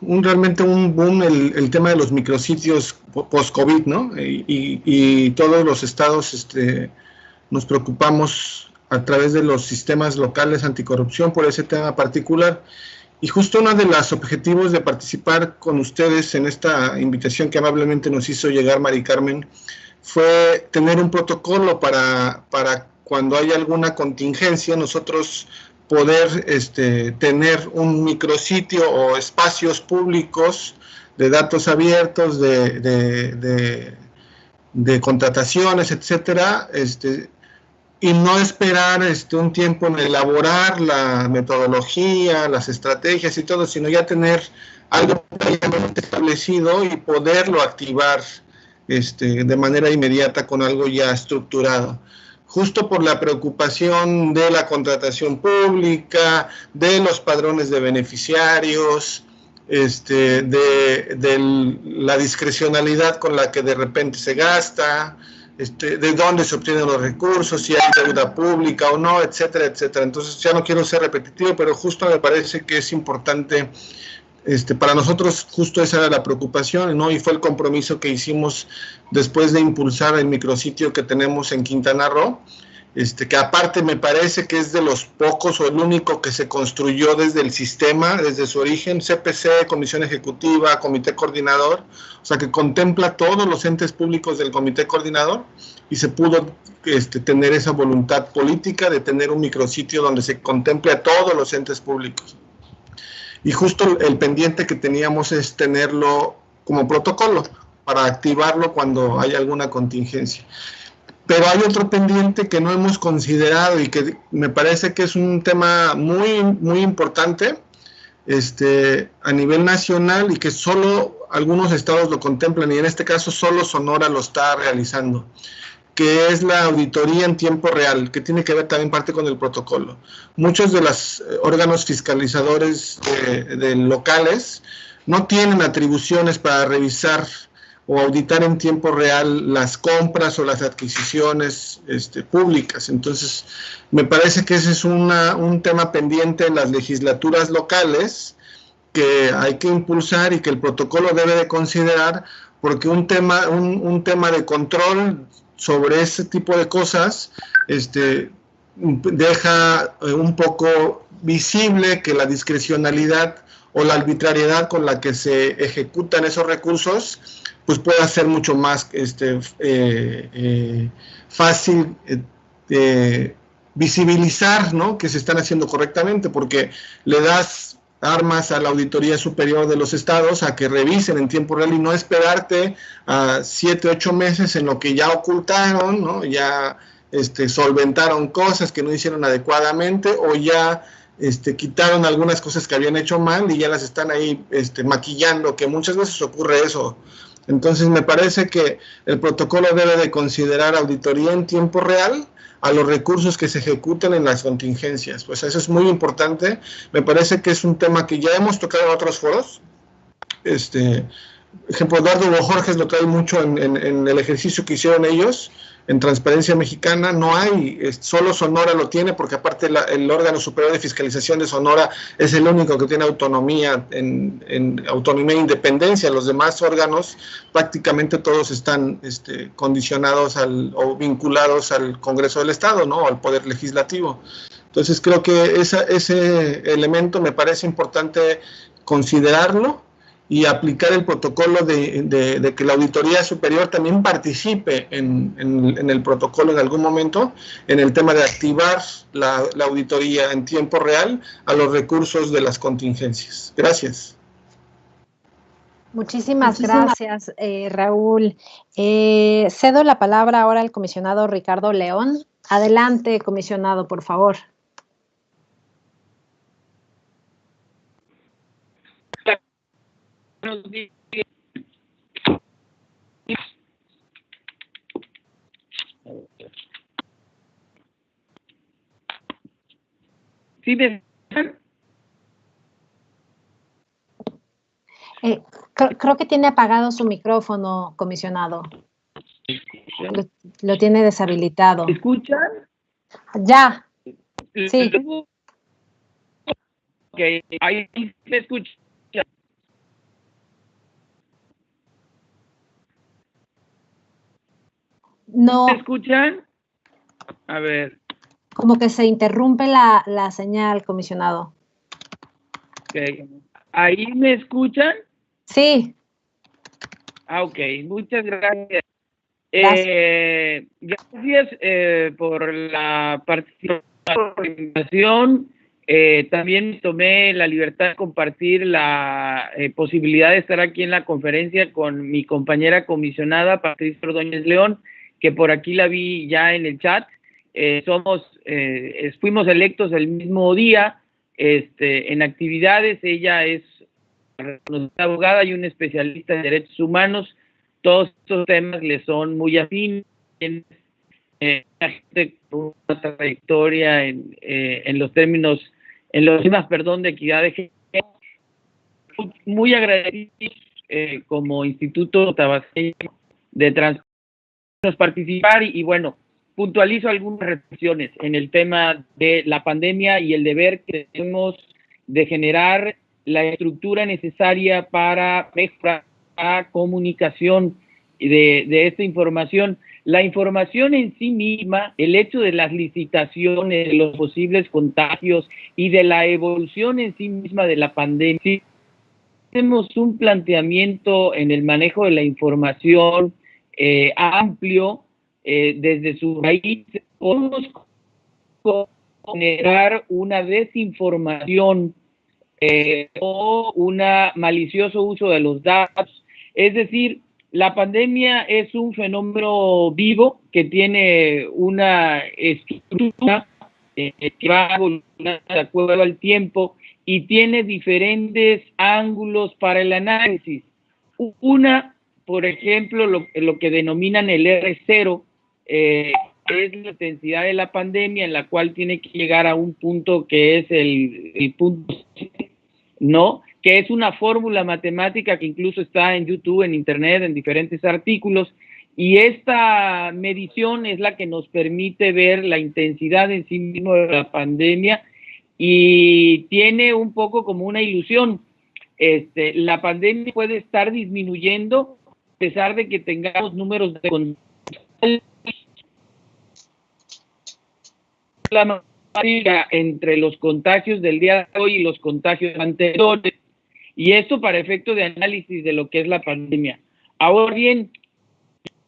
realmente un boom el tema de los micrositios post-COVID, ¿no? Y todos los estados nos preocupamos a través de los sistemas locales anticorrupción por ese tema particular. Y justo uno de los objetivos de participar con ustedes en esta invitación que amablemente nos hizo llegar Mari Carmen fue tener un protocolo para cuando haya alguna contingencia, nosotros poder tener un micrositio o espacios públicos de datos abiertos, de contrataciones, etcétera, y no esperar un tiempo en elaborar la metodología, las estrategias y todo, sino ya tener algo previamente establecido y poderlo activar de manera inmediata con algo ya estructurado. Justo por la preocupación de la contratación pública, de los padrones de beneficiarios, de la discrecionalidad con la que de repente se gasta, de dónde se obtienen los recursos, si hay deuda pública o no, etcétera, etcétera. Entonces ya no quiero ser repetitivo, pero justo me parece que es importante, para nosotros justo esa era la preocupación, ¿no? Y fue el compromiso que hicimos después de impulsar el micrositio que tenemos en Quintana Roo, que aparte me parece que es de los pocos o el único que se construyó desde el sistema, desde su origen, CPC, Comisión Ejecutiva, Comité Coordinador, o sea que contempla todos los entes públicos del Comité Coordinador y se pudo tener esa voluntad política de tener un micrositio donde se contemple a todos los entes públicos. Y justo el pendiente que teníamos es tenerlo como protocolo para activarlo cuando hay alguna contingencia. Pero hay otro pendiente que no hemos considerado y que me parece que es un tema muy, muy importante a nivel nacional y que solo algunos estados lo contemplan y en este caso solo Sonora lo está realizando, que es la auditoría en tiempo real, que tiene que ver también parte con el protocolo. Muchos de los órganos fiscalizadores de locales no tienen atribuciones para revisar o auditar en tiempo real las compras o las adquisiciones públicas. Entonces, me parece que ese es un tema pendiente en las legislaturas locales que hay que impulsar y que el protocolo debe de considerar, porque un tema de control sobre ese tipo de cosas deja un poco visible que la discrecionalidad o la arbitrariedad con la que se ejecutan esos recursos pues pueda ser mucho más fácil visibilizar, ¿no?, que se están haciendo correctamente, porque le das armas a la Auditoría Superior de los Estados a que revisen en tiempo real y no esperarte a 7, 8 meses en lo que ya ocultaron, ¿no?, ya solventaron cosas que no hicieron adecuadamente o ya quitaron algunas cosas que habían hecho mal y ya las están ahí maquillando, que muchas veces ocurre eso. Entonces me parece que el protocolo debe de considerar auditoría en tiempo real, a los recursos que se ejecuten en las contingencias. Pues eso es muy importante. Me parece que es un tema que ya hemos tocado en otros foros. Ejemplo, Eduardo Bojorges lo trae mucho en el ejercicio que hicieron ellos en Transparencia Mexicana. No hay, solo Sonora lo tiene, porque aparte el órgano superior de fiscalización de Sonora es el único que tiene autonomía en autonomía e independencia. Los demás órganos prácticamente todos están condicionados o vinculados al Congreso del Estado, ¿no? Al Poder Legislativo. Entonces creo que ese elemento me parece importante considerarlo y aplicar el protocolo de que la Auditoría Superior también participe en el protocolo en algún momento, en el tema de activar la auditoría en tiempo real a los recursos de las contingencias. Gracias. Muchísimas gracias, Raúl. Cedo la palabra ahora al comisionado Ricardo León. Adelante, comisionado, por favor. ¿Sí me creo que tiene apagado su micrófono, comisionado. Lo tiene deshabilitado. escuchan? Ya. Sí. Ok, ahí se escucha. No. ¿Me escuchan? A ver. Como que se interrumpe la señal, comisionado. Okay. ¿Ahí me escuchan? Sí. Ok, muchas gracias. Gracias Por la participación. También tomé la libertad de compartir la posibilidad de estar aquí en la conferencia con mi compañera comisionada Patricia Ordóñez León, que por aquí la vi ya en el chat. Fuimos electos el mismo día en actividades. Ella es una abogada y una especialista en derechos humanos. Todos estos temas le son muy afines. Una gente con una trayectoria en los temas, de equidad de género. Muy agradecidos como Instituto Tabasqueño de Transparencia participar y bueno, puntualizo algunas reflexiones en el tema de la pandemia y el deber que tenemos de generar la estructura necesaria para mejorar la comunicación de esta información. La información en sí misma, el hecho de las licitaciones, de los posibles contagios y de la evolución en sí misma de la pandemia, tenemos un planteamiento en el manejo de la información amplio. Desde su raíz podemos generar una desinformación o un malicioso uso de los datos. Es decir, la pandemia es un fenómeno vivo que tiene una estructura que va evolucionando de acuerdo al tiempo y tiene diferentes ángulos para el análisis. Una, por ejemplo, lo que denominan el R0, es la intensidad de la pandemia, en la cual tiene que llegar a un punto que es el punto, ¿no? Que es una fórmula matemática que incluso está en YouTube, en Internet, en diferentes artículos, y esta medición es la que nos permite ver la intensidad en sí mismo de la pandemia, y tiene un poco como una ilusión. La pandemia puede estar disminuyendo a pesar de que tengamos números de contagios. La matemática entre los contagios del día de hoy y los contagios anteriores, y esto para efecto de análisis de lo que es la pandemia. Ahora bien,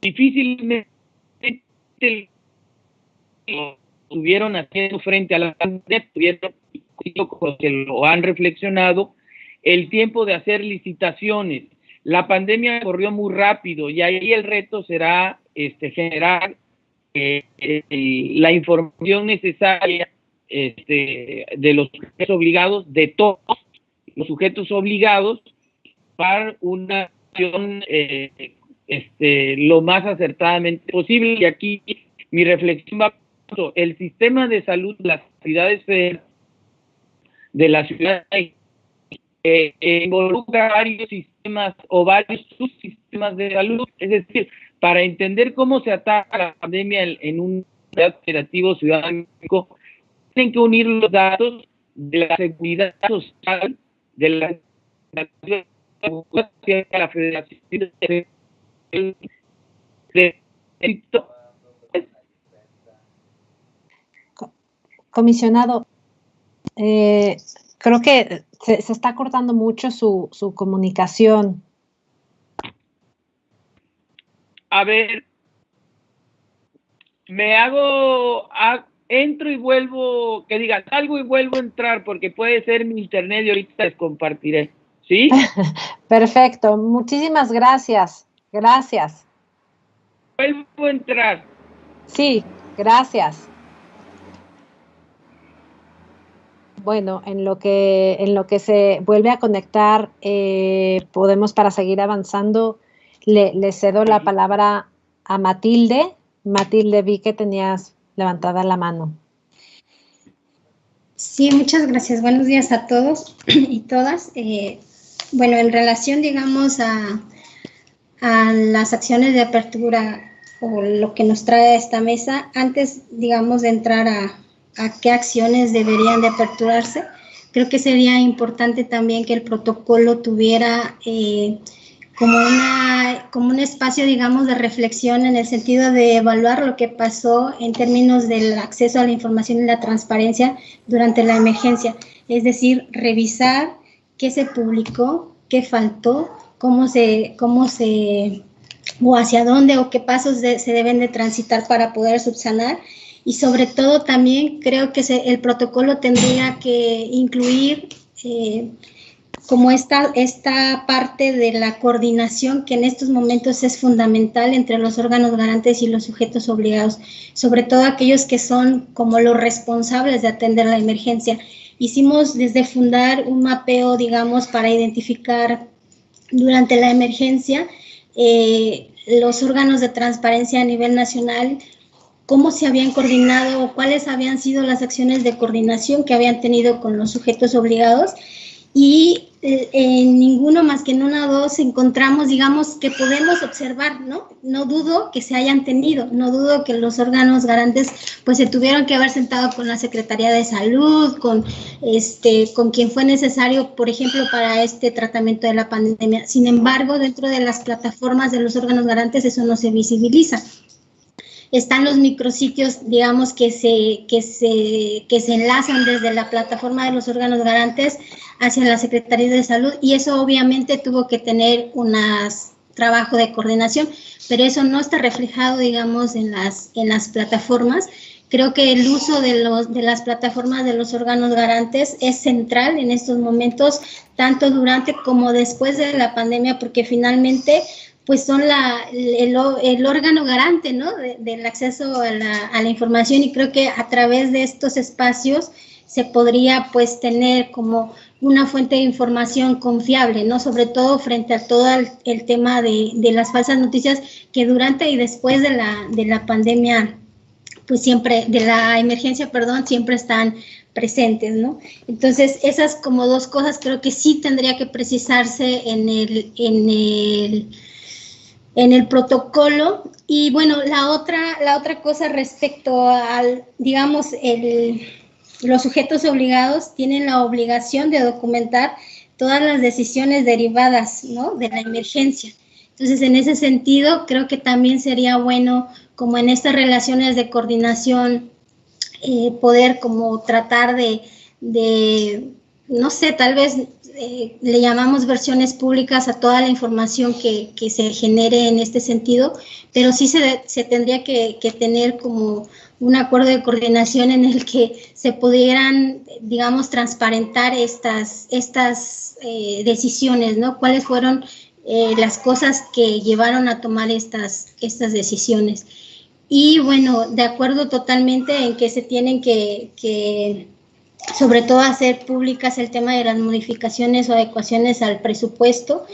difícilmente estuvieron haciendo frente a la pandemia, tuvieron, que lo han reflexionado, el tiempo de hacer licitaciones. La pandemia corrió muy rápido y ahí el reto será generar la información necesaria de los sujetos obligados, de todos los sujetos obligados, para una acción lo más acertadamente posible. Y aquí mi reflexión va el sistema de salud de las ciudades de la ciudad involucra varios sistemas o varios subsistemas de salud, es decir, para entender cómo se ataca la pandemia en un operativo ciudadano, tienen que unir los datos de la seguridad social, de la Federación de Comisionado, creo que se está cortando mucho su comunicación. A ver, entro y vuelvo, que diga, salgo y vuelvo a entrar, porque puede ser mi internet y ahorita les compartiré, ¿sí? Perfecto, muchísimas gracias, gracias. Vuelvo a entrar. Sí, gracias. Bueno, en lo que se vuelve a conectar, podemos, para seguir avanzando, le cedo la palabra a Matilde. Matilde, vi que tenías levantada la mano. Sí, muchas gracias. Buenos días a todos y todas. Bueno, en relación, digamos, a las acciones de apertura o lo que nos trae esta mesa, antes, digamos, de entrar a qué acciones deberían de aperturarse, creo que sería importante también que el protocolo tuviera como un espacio, digamos, de reflexión en el sentido de evaluar lo que pasó en términos del acceso a la información y la transparencia durante la emergencia. Es decir, revisar qué se publicó, qué faltó, o hacia dónde o qué pasos se deben de transitar para poder subsanar. Y sobre todo también creo que el protocolo tendría que incluir como esta parte de la coordinación que en estos momentos es fundamental entre los órganos garantes y los sujetos obligados, sobre todo aquellos que son como los responsables de atender la emergencia. Hicimos desde fundar un mapeo, digamos, para identificar durante la emergencia los órganos de transparencia a nivel nacional, cómo se habían coordinado o cuáles habían sido las acciones de coordinación que habían tenido con los sujetos obligados, y en ninguno más que en una o dos encontramos, digamos, que podemos observar, ¿no? No dudo que se hayan tenido, no dudo que los órganos garantes pues se tuvieron que haber sentado con la Secretaría de Salud, con quien fue necesario, por ejemplo, para este tratamiento de la pandemia. Sin embargo, dentro de las plataformas de los órganos garantes eso no se visibiliza. Están los micrositios, digamos, que se enlazan desde la plataforma de los órganos garantes hacia la Secretaría de Salud, y eso obviamente tuvo que tener un trabajo de coordinación, pero eso no está reflejado, digamos, en las plataformas. Creo que el uso de las plataformas de los órganos garantes es central en estos momentos, tanto durante como después de la pandemia, porque finalmente pues son el órgano garante, ¿no?, del acceso a la información, y creo que a través de estos espacios se podría pues tener como una fuente de información confiable, ¿no?, sobre todo frente a todo el tema de las falsas noticias que durante y después de la pandemia, pues siempre, de la emergencia, perdón, siempre están presentes, ¿no? Entonces, esas como dos cosas creo que sí tendría que precisarse en el protocolo. Y bueno, la otra cosa respecto al, digamos, los sujetos obligados tienen la obligación de documentar todas las decisiones derivadas, ¿no?, de la emergencia. Entonces, en ese sentido, creo que también sería bueno, como en estas relaciones de coordinación, poder como tratar de no sé, tal vez le llamamos versiones públicas a toda la información que se genere en este sentido, pero sí se tendría que tener como un acuerdo de coordinación en el que se pudieran, digamos, transparentar estas decisiones, ¿no? ¿Cuáles fueron las cosas que llevaron a tomar estas decisiones? Y bueno, de acuerdo totalmente en que se tienen que sobre todo hacer públicas el tema de las modificaciones o adecuaciones al presupuesto,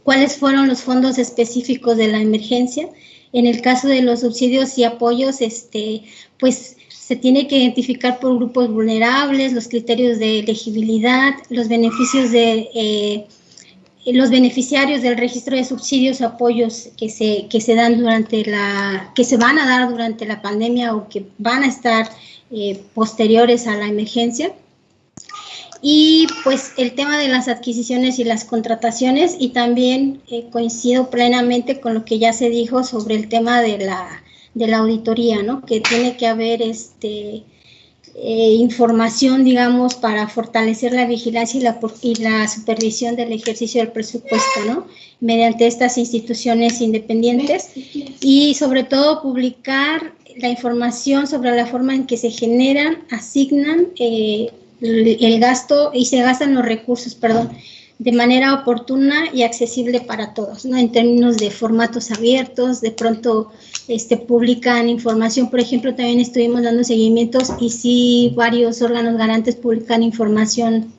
cuáles fueron los fondos específicos de la emergencia. En el caso de los subsidios y apoyos, pues Se tiene que identificar por grupos vulnerables, los criterios de elegibilidad, los beneficios de los beneficiarios del registro de subsidios o apoyos que se dan que se van a dar durante la pandemia o que van a estar posteriores a la emergencia. Y pues el tema de las adquisiciones y las contrataciones, y también coincido plenamente con lo que ya se dijo sobre el tema de la auditoría, ¿no? Que tiene que haber información, digamos, para fortalecer la vigilancia y la supervisión del ejercicio del presupuesto, ¿no? Mediante estas instituciones independientes, y sobre todo publicar la información sobre la forma en que se generan, asignan el gasto y se gastan los recursos, de manera oportuna y accesible para todos, ¿no? En términos de formatos abiertos, de pronto publican información, por ejemplo, también estuvimos dando seguimientos y sí varios órganos garantes publican información,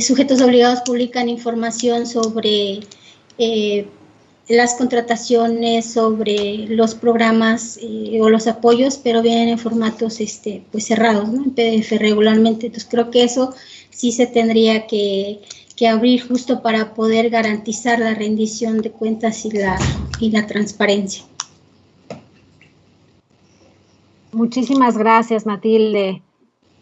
sujetos obligados publican información sobre las contrataciones, sobre los programas o los apoyos, pero vienen en formatos pues cerrados, ¿no? En PDF regularmente. Entonces creo que eso sí se tendría que abrir justo para poder garantizar la rendición de cuentas y la transparencia. Muchísimas gracias, Matilde.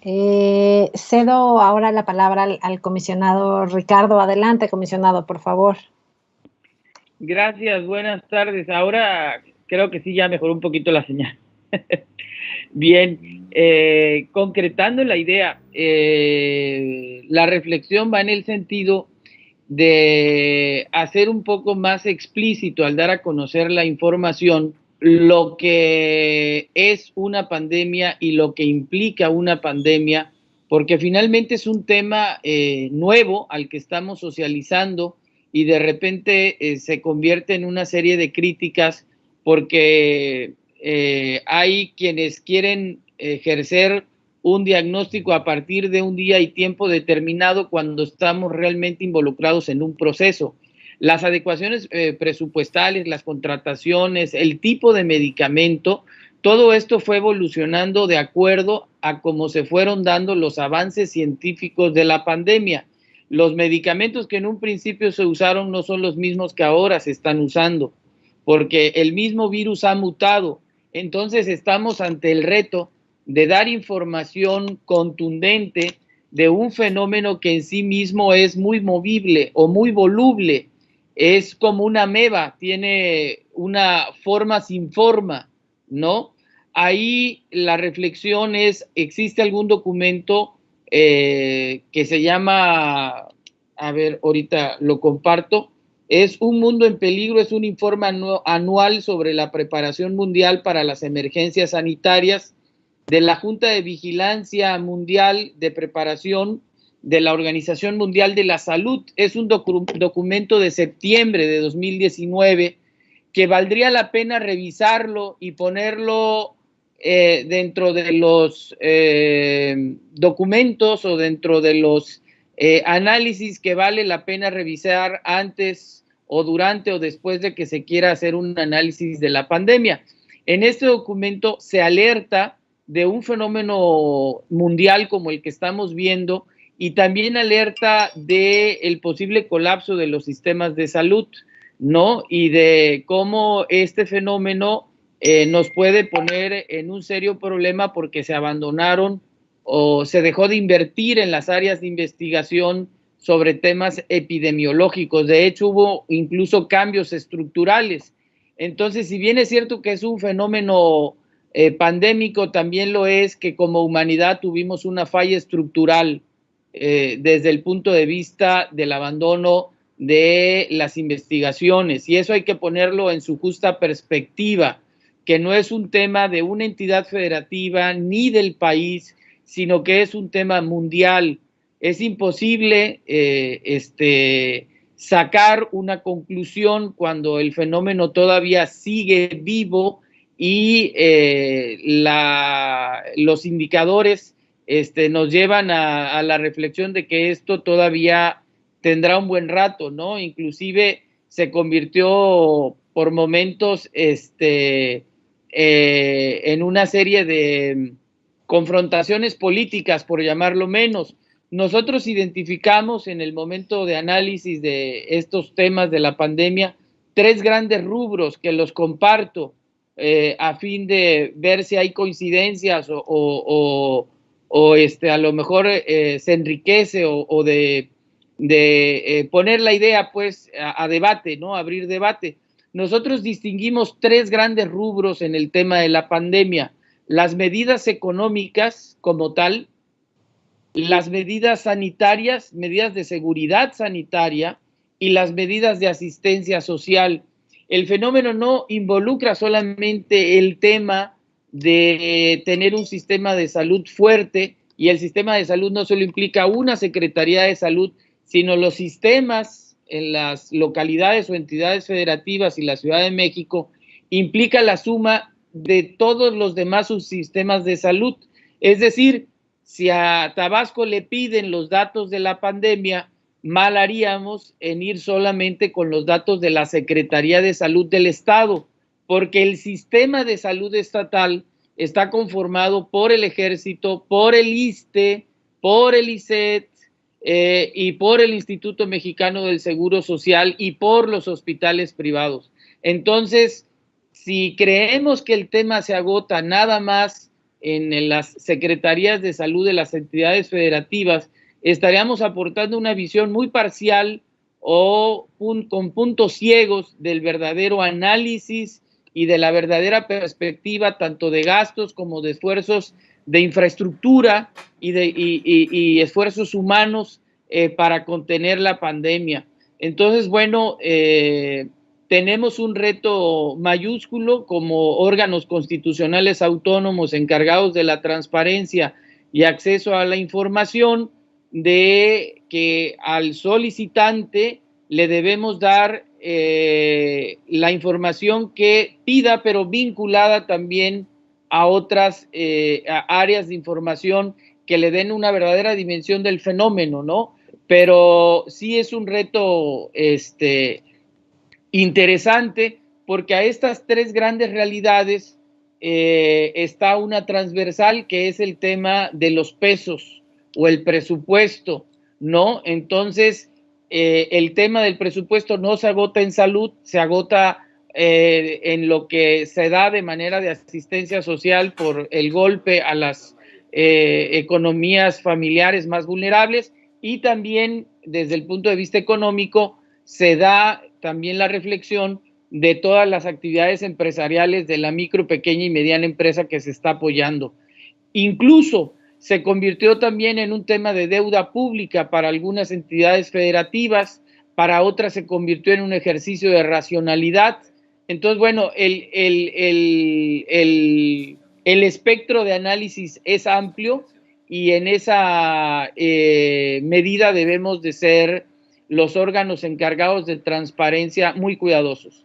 Cedo ahora la palabra al comisionado Ricardo. Adelante, comisionado, por favor. Gracias, buenas tardes. Ahora creo que sí ya mejoró un poquito la señal. Bien, concretando la idea, la reflexión va en el sentido de hacer un poco más explícito al dar a conocer la información lo que es una pandemia y lo que implica una pandemia, porque finalmente es un tema nuevo al que estamos socializando y de repente se convierte en una serie de críticas porque hay quienes quieren ejercer un diagnóstico a partir de un día y tiempo determinado cuando estamos realmente involucrados en un proceso. Las adecuaciones presupuestales, las contrataciones, el tipo de medicamento, todo esto fue evolucionando de acuerdo a cómo se fueron dando los avances científicos de la pandemia. Los medicamentos que en un principio se usaron no son los mismos que ahora se están usando, porque el mismo virus ha mutado. Entonces estamos ante el reto de dar información contundente de un fenómeno que en sí mismo es muy movible o muy voluble. Es como una ameba, tiene una forma sin forma, ¿no? Ahí la reflexión es, ¿existe algún documento que se llama, a ver, ahorita lo comparto, es Un Mundo en Peligro, es un informe anual sobre la preparación mundial para las emergencias sanitarias de la Junta de Vigilancia Mundial de Preparación de la Organización Mundial de la Salud? Es un documento de septiembre de 2019 que valdría la pena revisarlo y ponerlo dentro de los documentos o dentro de los análisis que vale la pena revisar antes o durante o después de que se quiera hacer un análisis de la pandemia. En este documento se alerta de un fenómeno mundial como el que estamos viendo y también alerta del posible colapso de los sistemas de salud, ¿no? Y de cómo este fenómeno nos puede poner en un serio problema porque se abandonaron o se dejó de invertir en las áreas de investigación sobre temas epidemiológicos. De hecho, hubo incluso cambios estructurales. Entonces, si bien es cierto que es un fenómeno pandémico, también lo es que como humanidad tuvimos una falla estructural desde el punto de vista del abandono de las investigaciones, y eso hay que ponerlo en su justa perspectiva, que no es un tema de una entidad federativa ni del país, sino que es un tema mundial. Es imposible sacar una conclusión cuando el fenómeno todavía sigue vivo y los indicadores nos llevan a la reflexión de que esto todavía tendrá un buen rato, ¿no? Inclusive se convirtió por momentos en una serie de confrontaciones políticas, por llamarlo menos. Nosotros identificamos en el momento de análisis de estos temas de la pandemia 3 grandes rubros que los comparto a fin de ver si hay coincidencias o a lo mejor se enriquece o de poner la idea pues a debate, ¿no? Abrir debate. Nosotros distinguimos 3 grandes rubros en el tema de la pandemia: las medidas económicas como tal, las medidas sanitarias, medidas de seguridad sanitaria y las medidas de asistencia social. El fenómeno no involucra solamente el tema de tener un sistema de salud fuerte, y el sistema de salud no solo implica una Secretaría de Salud, sino los sistemas en las localidades o entidades federativas y la Ciudad de México, implica la suma de todos los demás subsistemas de salud. Es decir, si a Tabasco le piden los datos de la pandemia, mal haríamos en ir solamente con los datos de la Secretaría de Salud del Estado, porque el sistema de salud estatal está conformado por el Ejército, por el ISSSTE, por el ISET y por el Instituto Mexicano del Seguro Social y por los hospitales privados. Entonces, si creemos que el tema se agota nada más en las secretarías de salud de las entidades federativas, estaríamos aportando una visión muy parcial o con puntos ciegos del verdadero análisis y de la verdadera perspectiva tanto de gastos como de esfuerzos de infraestructura y esfuerzos humanos para contener la pandemia. Entonces, bueno, tenemos un reto mayúsculo como órganos constitucionales autónomos encargados de la transparencia y acceso a la información, de que al solicitante le debemos dar la información que pida, pero vinculada también a otras áreas de información que le den una verdadera dimensión del fenómeno, ¿no? Pero sí es un reto interesante, porque a estas 3 grandes realidades está una transversal, que es el tema de los pesos o el presupuesto, ¿no? Entonces, el tema del presupuesto no se agota en salud, se agota en lo que se da de manera de asistencia social por el golpe a las economías familiares más vulnerables, y también desde el punto de vista económico se da también la reflexión de todas las actividades empresariales de la micro, pequeña y mediana empresa que se está apoyando. Incluso se convirtió también en un tema de deuda pública para algunas entidades federativas, para otras se convirtió en un ejercicio de racionalidad. Entonces, bueno, el espectro de análisis es amplio, y en esa medida debemos de ser los órganos encargados de transparencia muy cuidadosos.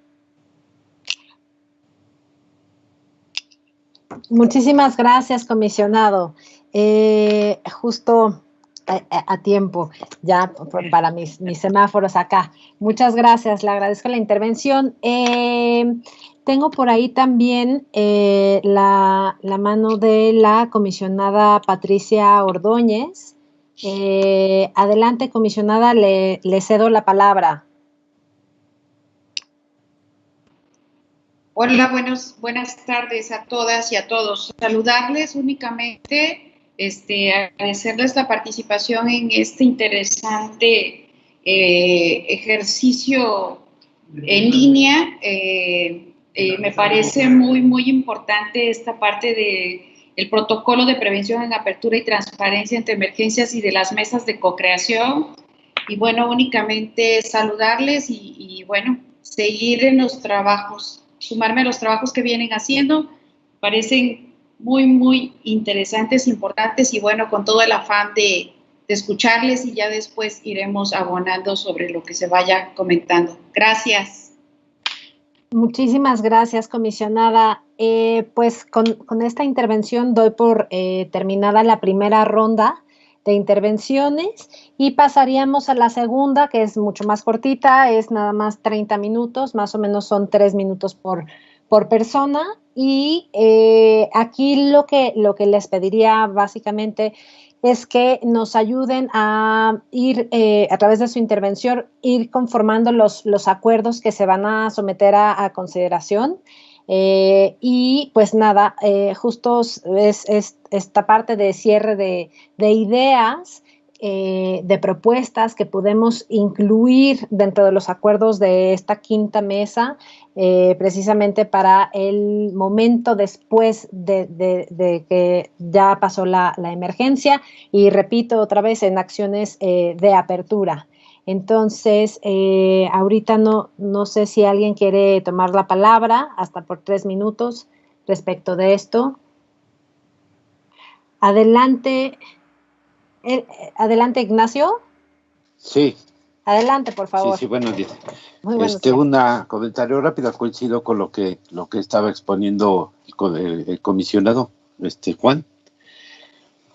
Muchísimas gracias, comisionado. Justo a tiempo ya para mis semáforos acá. Muchas gracias, le agradezco la intervención. Tengo por ahí también la mano de la comisionada Patricia Ordóñez. Adelante, comisionada, le cedo la palabra. Hola, buenas tardes a todas y a todos. Saludarles únicamente, agradecerles la participación en este interesante ejercicio en línea. Me parece muy importante esta parte del protocolo de prevención en apertura y transparencia ante emergencias y de las mesas de co-creación. Y bueno, únicamente saludarles y bueno, seguir en los trabajos, sumarme a los trabajos que vienen haciendo. Parecen muy interesantes, importantes, y bueno, con todo el afán de escucharles, y ya después iremos abonando sobre lo que se vaya comentando. Gracias. Muchísimas gracias, comisionada. Pues con esta intervención doy por terminada la primera ronda de intervenciones y pasaríamos a la segunda, que es mucho más cortita, es nada más 30 minutos, más o menos son 3 minutos por persona. Y aquí lo que les pediría básicamente es que nos ayuden a ir, a través de su intervención, ir conformando los acuerdos que se van a someter a consideración. Y pues nada, justo es esta parte de cierre de ideas, de propuestas que podemos incluir dentro de los acuerdos de esta quinta mesa, precisamente para el momento después de que ya pasó la emergencia, y repito otra vez, en acciones de apertura. Entonces, ahorita no sé si alguien quiere tomar la palabra, hasta por 3 minutos, respecto de esto. Adelante. Adelante, Ignacio. Sí. Adelante, por favor. Sí, buenos días. Muy buenos días. Un comentario rápido, coincido con lo que estaba exponiendo el comisionado, Juan,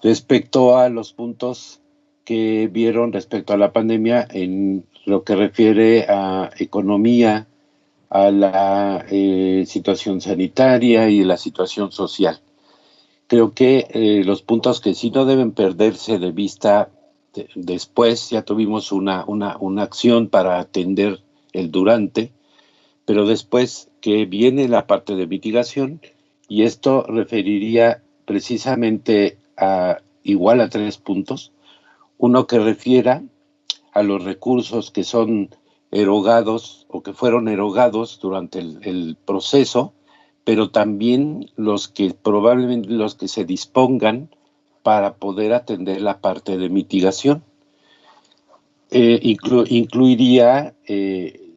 respecto a los puntos que vieron respecto a la pandemia en lo que refiere a economía, a la situación sanitaria y la situación social. Creo que los puntos que sí no deben perderse de vista después, ya tuvimos una acción para atender el durante, pero después que viene la parte de mitigación, y esto referiría precisamente igual a 3 puntos. Uno que refiera a los recursos que son erogados o que fueron erogados durante el proceso, pero también probablemente los que se dispongan para poder atender la parte de mitigación. Incluiría,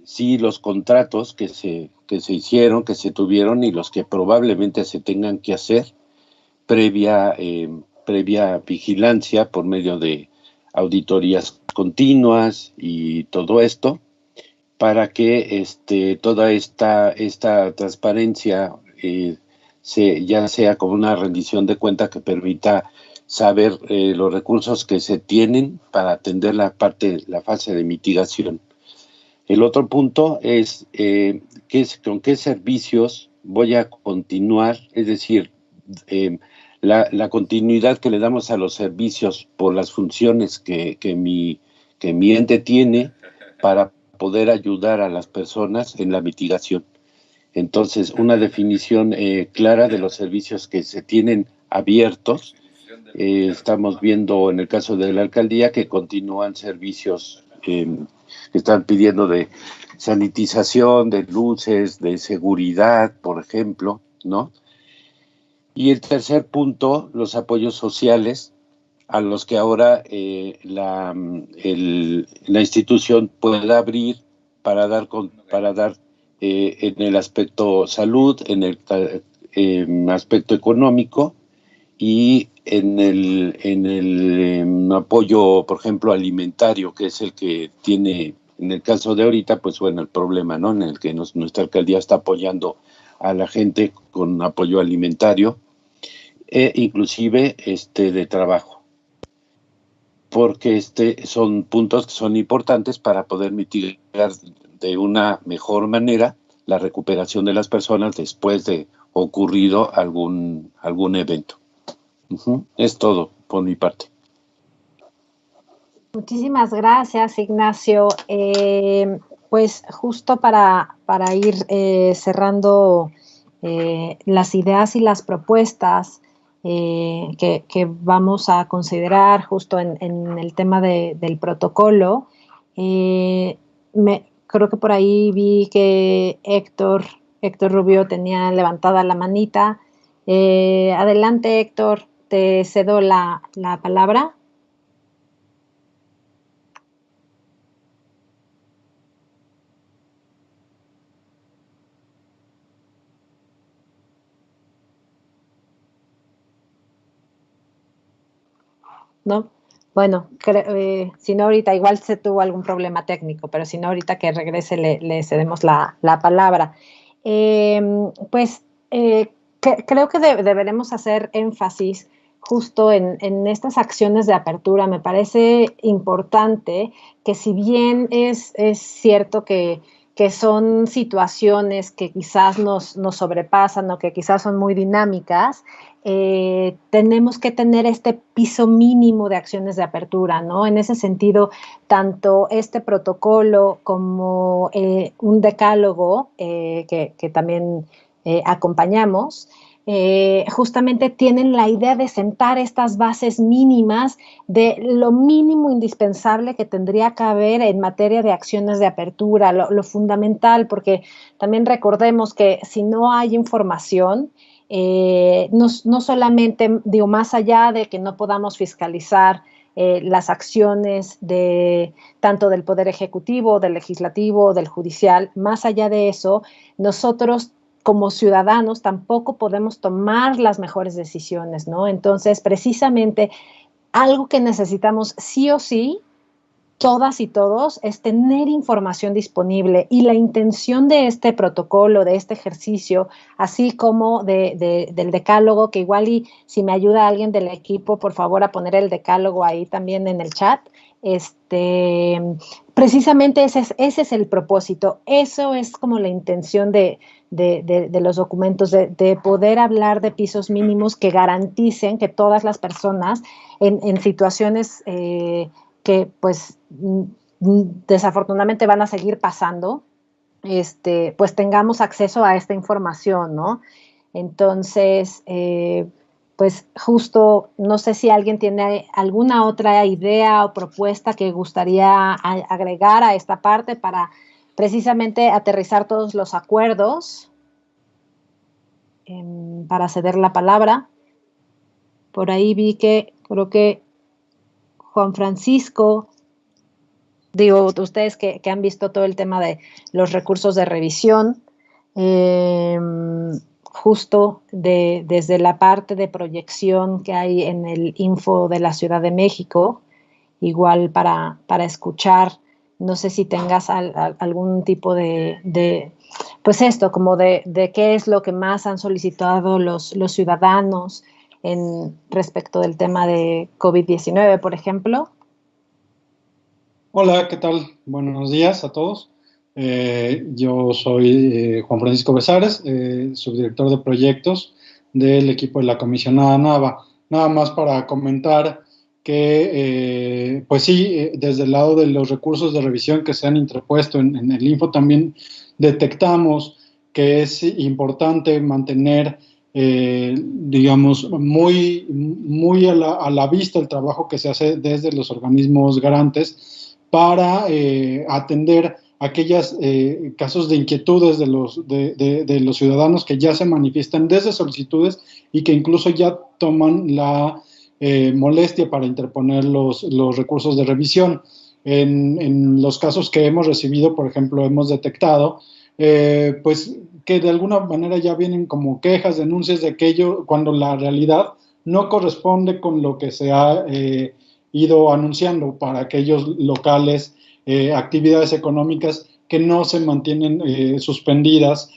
sí, los contratos que se hicieron, que se tuvieron, y los que probablemente se tengan que hacer previa vigilancia por medio de auditorías continuas y todo esto, para que toda esta transparencia ya sea como una rendición de cuenta que permita saber los recursos que se tienen para atender la fase de mitigación. El otro punto es con qué servicios voy a continuar, es decir, la continuidad que le damos a los servicios por las funciones que mi ente tiene para poder ayudar a las personas en la mitigación. Entonces, una definición clara de los servicios que se tienen abiertos. Estamos viendo en el caso de la alcaldía que continúan servicios que están pidiendo de sanitización, de luces, de seguridad, por ejemplo, ¿no? Y el tercer punto, los apoyos sociales, a los que ahora la institución pueda abrir para dar en el aspecto salud, en el aspecto económico y en el apoyo, por ejemplo, alimentario, que es el que tiene, en el caso de ahorita, pues bueno, el problema, ¿no? En el que nuestra alcaldía está apoyando a la gente con apoyo alimentario inclusive de trabajo, porque son puntos que son importantes para poder mitigar de una mejor manera la recuperación de las personas después de ocurrido algún evento. Es todo por mi parte. Muchísimas gracias, Ignacio. Pues justo para ir cerrando las ideas y las propuestas que vamos a considerar justo en el tema del protocolo, creo que por ahí vi que Héctor Rubio tenía levantada la manita. Adelante, Héctor, te cedo la palabra. ¿No? Bueno, si no ahorita, igual se tuvo algún problema técnico, pero si no ahorita que regrese le cedemos la palabra. Creo que deberemos hacer énfasis justo en estas acciones de apertura. Me parece importante que, si bien es cierto que que son situaciones que quizás nos sobrepasan o que quizás son muy dinámicas, tenemos que tener este piso mínimo de acciones de apertura, ¿no? En ese sentido, tanto este protocolo como un decálogo que también acompañamos, justamente tienen la idea de sentar estas bases mínimas de lo mínimo indispensable que tendría que haber en materia de acciones de apertura, lo fundamental, porque también recordemos que si no hay información, no solamente, digo, más allá de que no podamos fiscalizar las acciones tanto del Poder Ejecutivo, del Legislativo, del Judicial, más allá de eso, nosotros como ciudadanos tampoco podemos tomar las mejores decisiones, ¿no? Entonces, precisamente, algo que necesitamos sí o sí, todas y todos, es tener información disponible, y la intención de este protocolo, de este ejercicio, así como del decálogo, que igual y si me ayuda alguien del equipo, por favor, a poner el decálogo ahí también en el chat, precisamente ese es el propósito, eso es como la intención de los documentos, de poder hablar de pisos mínimos que garanticen que todas las personas en situaciones que pues desafortunadamente van a seguir pasando, pues tengamos acceso a esta información, ¿no? Entonces, pues justo, no sé si alguien tiene alguna otra idea o propuesta que gustaría agregar a esta parte para precisamente aterrizar todos los acuerdos, para ceder la palabra. Por ahí vi que creo que Juan Francisco, digo, ustedes que han visto todo el tema de los recursos de revisión, justo desde la parte de proyección que hay en el Info de la Ciudad de México, igual para escuchar, no sé si tengas algún tipo pues esto, como de qué es lo que más han solicitado los ciudadanos respecto del tema de COVID-19, por ejemplo. Hola, ¿qué tal? Buenos días a todos. Yo soy Juan Francisco Besares, subdirector de proyectos del equipo de la comisionada Nava. Nada más para comentar que, pues sí, desde el lado de los recursos de revisión que se han interpuesto en el Info, también detectamos que es importante mantener, digamos, muy a la vista el trabajo que se hace desde los organismos garantes para atender aquellos casos de inquietudes de los ciudadanos que ya se manifiestan desde solicitudes y que incluso ya toman la molestia para interponer los recursos de revisión. En los casos que hemos recibido, por ejemplo, hemos detectado pues que de alguna manera ya vienen como quejas, denuncias de aquello, cuando la realidad no corresponde con lo que se ha ido anunciando para aquellos locales, actividades económicas que no se mantienen suspendidas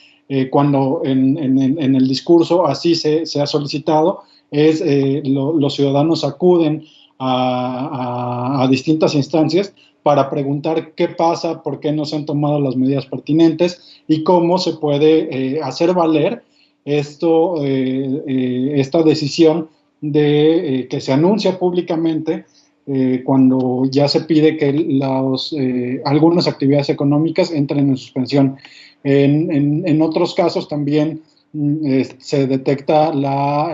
cuando en el discurso así se ha solicitado. Los ciudadanos acuden a distintas instancias para preguntar qué pasa, por qué no se han tomado las medidas pertinentes y cómo se puede hacer valer esta decisión de que se anuncia públicamente cuando ya se pide que algunas actividades económicas entren en suspensión. En otros casos también se detecta la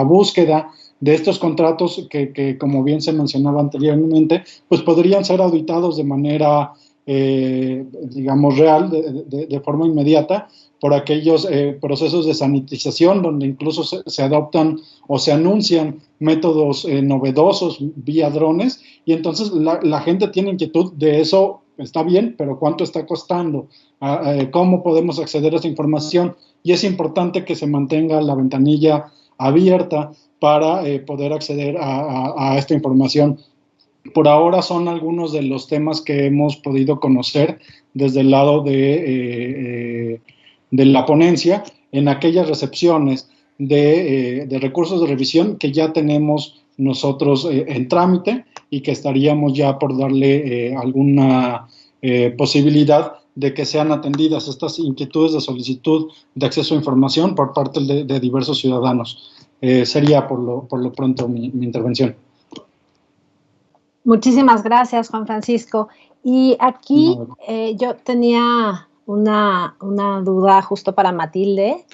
búsqueda de estos contratos que, como bien se mencionaba anteriormente, pues podrían ser auditados de manera, digamos, real, de forma inmediata, por aquellos procesos de sanitización donde incluso se adoptan o se anuncian métodos novedosos vía drones, y entonces la gente tiene inquietud de eso. Está bien, pero ¿cuánto está costando? ¿Cómo podemos acceder a esa información? Y es importante que se mantenga la ventanilla abierta para poder acceder a esta información. Por ahora son algunos de los temas que hemos podido conocer desde el lado de la ponencia en aquellas recepciones de recursos de revisión que ya tenemos nosotros en trámite y que estaríamos ya por darle alguna posibilidad de que sean atendidas estas inquietudes de solicitud de acceso a información por parte de diversos ciudadanos. Sería por lo pronto mi intervención. Muchísimas gracias, Juan Francisco. Y aquí yo tenía una duda justo para Matilde,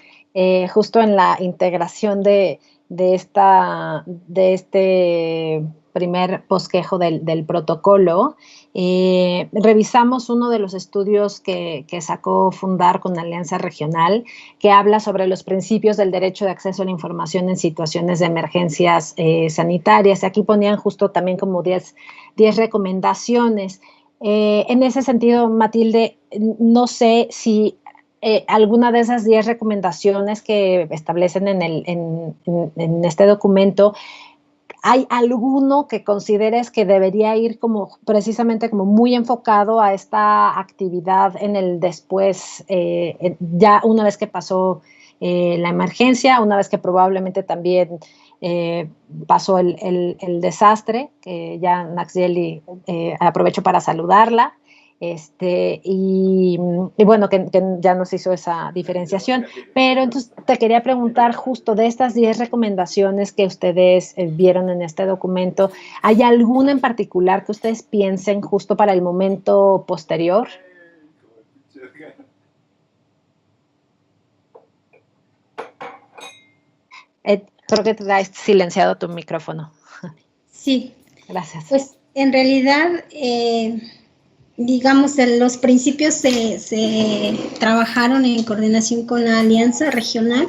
justo en la integración de este primer bosquejo del protocolo. Revisamos uno de los estudios que sacó Fundar con Alianza Regional, que habla sobre los principios del derecho de acceso a la información en situaciones de emergencias sanitarias. Aquí ponían justo también como 10 recomendaciones. En ese sentido, Matilde, no sé si alguna de esas 10 recomendaciones que establecen en este documento, ¿hay alguno que consideres que debería ir como precisamente como muy enfocado a esta actividad en el después, ya una vez que pasó la emergencia, una vez que probablemente también pasó el desastre, que ya Naxyeli, aprovecho para saludarla, y bueno, que ya nos hizo esa diferenciación, pero entonces te quería preguntar justo de estas 10 recomendaciones que ustedes vieron en este documento, ¿hay alguna en particular que ustedes piensen justo para el momento posterior? Creo que te has silenciado tu micrófono. Sí. Gracias. Pues en realidad, digamos, los principios se trabajaron en coordinación con la Alianza Regional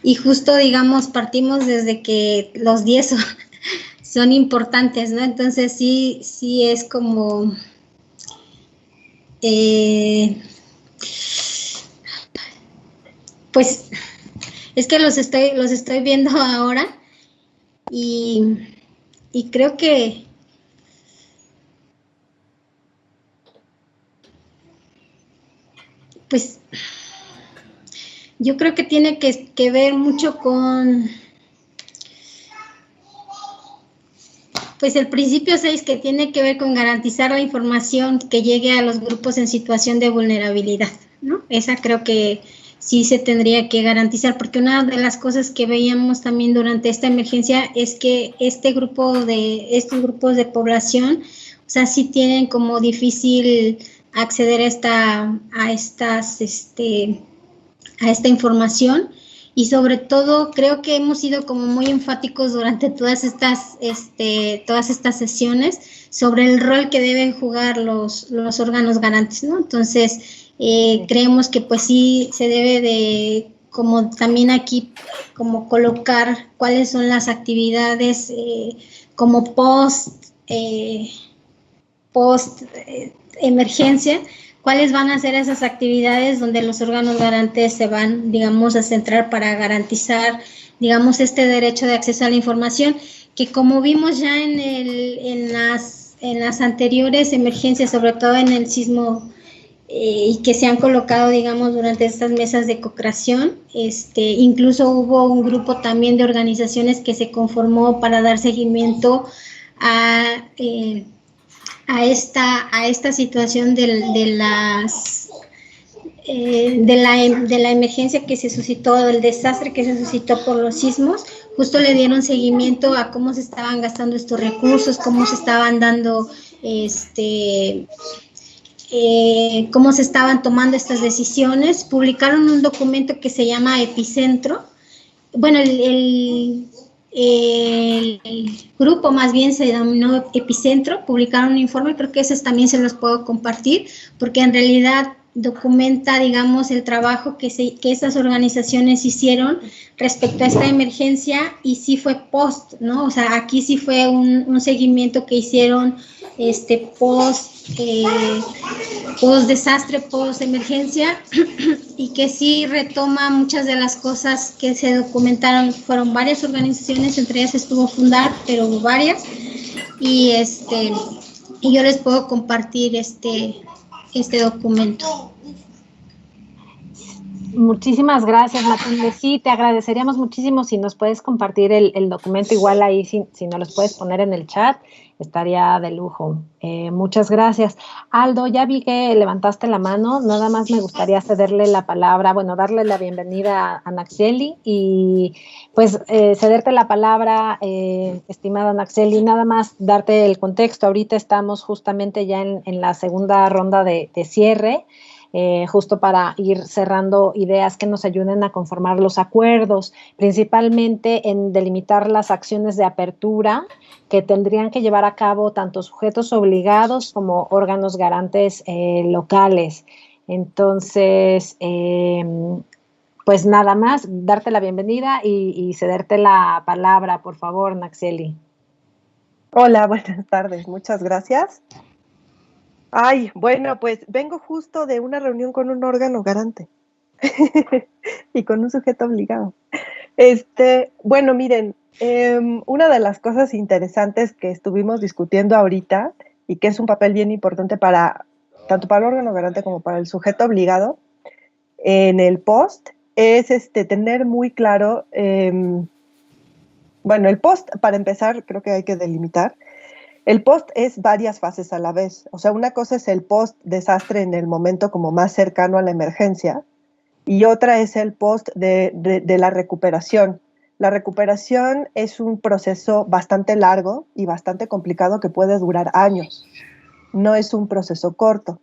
y justo, digamos, partimos desde que los 10 son importantes, ¿no? Entonces sí es como... pues es que los estoy viendo ahora y creo que pues yo creo que tiene que ver mucho con pues el principio 6, que tiene que ver con garantizar la información que llegue a los grupos en situación de vulnerabilidad, ¿no? Esa creo que sí se tendría que garantizar, porque una de las cosas que veíamos también durante esta emergencia es que estos grupos de población, o sea, sí tienen como difícil acceder a esta información, y sobre todo creo que hemos sido como muy enfáticos durante todas estas sesiones sobre el rol que deben jugar los órganos garantes, ¿no? Entonces, creemos que pues sí se debe de, como también aquí, como colocar cuáles son las actividades como post emergencia, cuáles van a ser esas actividades donde los órganos garantes se van, digamos, a centrar para garantizar, digamos, este derecho de acceso a la información, que como vimos ya en las anteriores emergencias, sobre todo en el sismo, y que se han colocado, digamos, durante estas mesas de co-creación, incluso hubo un grupo también de organizaciones que se conformó para dar seguimiento a esta situación de la emergencia que se suscitó, del desastre que se suscitó por los sismos. Justo le dieron seguimiento a cómo se estaban gastando estos recursos, cómo se estaban dando, cómo se estaban tomando estas decisiones. Publicaron un documento que se llama Epicentro. Bueno, el grupo más bien se denominó Epicentro, publicaron un informe, creo que esos también se los puedo compartir, porque en realidad documenta, digamos, el trabajo que estas organizaciones hicieron respecto a esta emergencia, y sí fue post, ¿no? O sea, aquí sí fue un seguimiento que hicieron post desastre, post emergencia, y que sí retoma muchas de las cosas que se documentaron. Fueron varias organizaciones, entre ellas estuvo Fundar, pero hubo varias, y yo les puedo compartir este documento. Muchísimas gracias, Matilde. Sí, te agradeceríamos muchísimo si nos puedes compartir el documento, igual ahí si nos los puedes poner en el chat, estaría de lujo. Muchas gracias. Aldo, ya vi que levantaste la mano, nada más me gustaría cederle la palabra, bueno, darle la bienvenida a Naxeli y pues cederte la palabra, estimada Naxeli, nada más darte el contexto. Ahorita estamos justamente ya en la segunda ronda de cierre. Justo para ir cerrando ideas que nos ayuden a conformar los acuerdos, principalmente en delimitar las acciones de apertura que tendrían que llevar a cabo tanto sujetos obligados como órganos garantes locales. Entonces, pues nada más, darte la bienvenida y cederte la palabra, por favor, Naxeli. Hola, buenas tardes, muchas gracias. Ay, bueno, pues vengo justo de una reunión con un órgano garante y con un sujeto obligado. Bueno, miren, una de las cosas interesantes que estuvimos discutiendo ahorita y que es un papel bien importante tanto para el órgano garante como para el sujeto obligado en el POST es tener muy claro, bueno, el POST, para empezar, creo que hay que delimitar. El post es varias fases a la vez. O sea, una cosa es el post desastre en el momento como más cercano a la emergencia y otra es el post de la recuperación. La recuperación es un proceso bastante largo y bastante complicado que puede durar años. No es un proceso corto.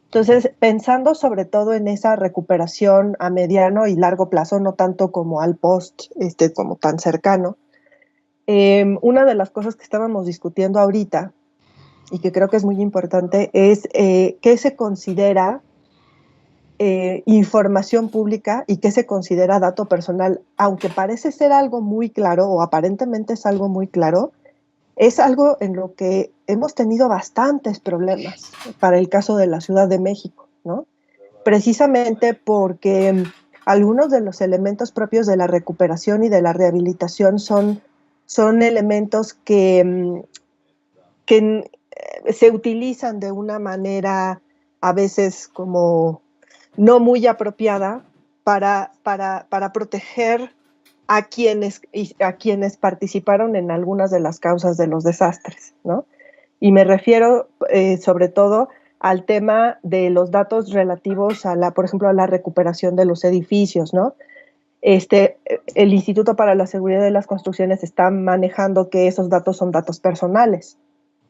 Entonces, pensando sobre todo en esa recuperación a mediano y largo plazo, no tanto como al post, como tan cercano, una de las cosas que estábamos discutiendo ahorita y que creo que es muy importante es qué se considera información pública y qué se considera dato personal. Aunque parece ser algo muy claro o aparentemente es algo muy claro, es algo en lo que hemos tenido bastantes problemas para el caso de la Ciudad de México, ¿no? Precisamente porque algunos de los elementos propios de la recuperación y de la rehabilitación son elementos que se utilizan de una manera a veces como no muy apropiada para proteger a quienes participaron en algunas de las causas de los desastres, ¿no? Y me refiero sobre todo al tema de los datos relativos por ejemplo, a la recuperación de los edificios, ¿no? El Instituto para la Seguridad de las Construcciones está manejando que esos datos son datos personales.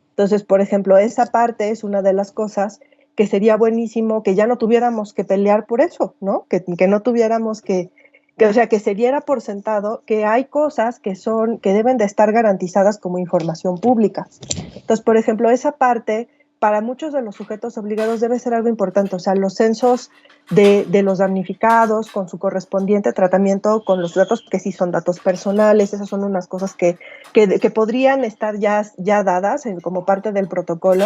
Entonces, por ejemplo, esa parte es una de las cosas que sería buenísimo que ya no tuviéramos que pelear por eso, ¿no? Que no tuviéramos o sea, que se diera por sentado que hay cosas que deben de estar garantizadas como información pública. Entonces, por ejemplo, esa parte para muchos de los sujetos obligados debe ser algo importante, o sea, los censos de los damnificados con su correspondiente tratamiento con los datos que sí son datos personales, esas son unas cosas que podrían estar ya dadas como parte del protocolo.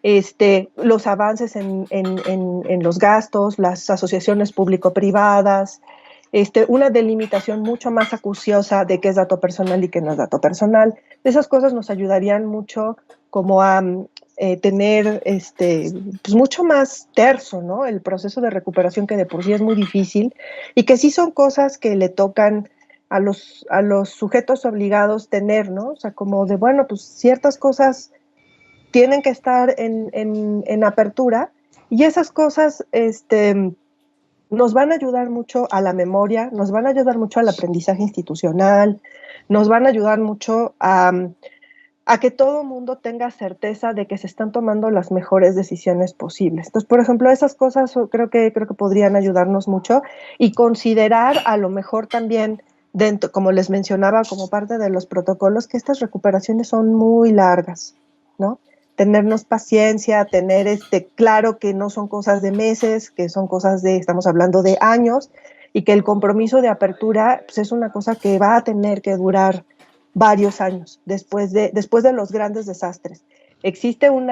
Los avances en los gastos, las asociaciones público-privadas, una delimitación mucho más acuciosa de qué es dato personal y qué no es dato personal. Esas cosas nos ayudarían mucho como a tener pues mucho más terso, ¿no? El proceso de recuperación que de por sí es muy difícil y que sí son cosas que le tocan a los sujetos obligados tener, ¿no? O sea, como de, bueno, pues ciertas cosas tienen que estar en apertura y esas cosas nos van a ayudar mucho a la memoria, nos van a ayudar mucho al aprendizaje institucional, nos van a ayudar mucho a que todo mundo tenga certeza de que se están tomando las mejores decisiones posibles. Entonces, por ejemplo, esas cosas creo que podrían ayudarnos mucho y considerar a lo mejor también, dentro, como les mencionaba, como parte de los protocolos, que estas recuperaciones son muy largas, ¿no? Tenernos paciencia, tener claro que no son cosas de meses, que son cosas estamos hablando de años, y que el compromiso de apertura pues, es una cosa que va a tener que durar varios años después de los grandes desastres. Existe un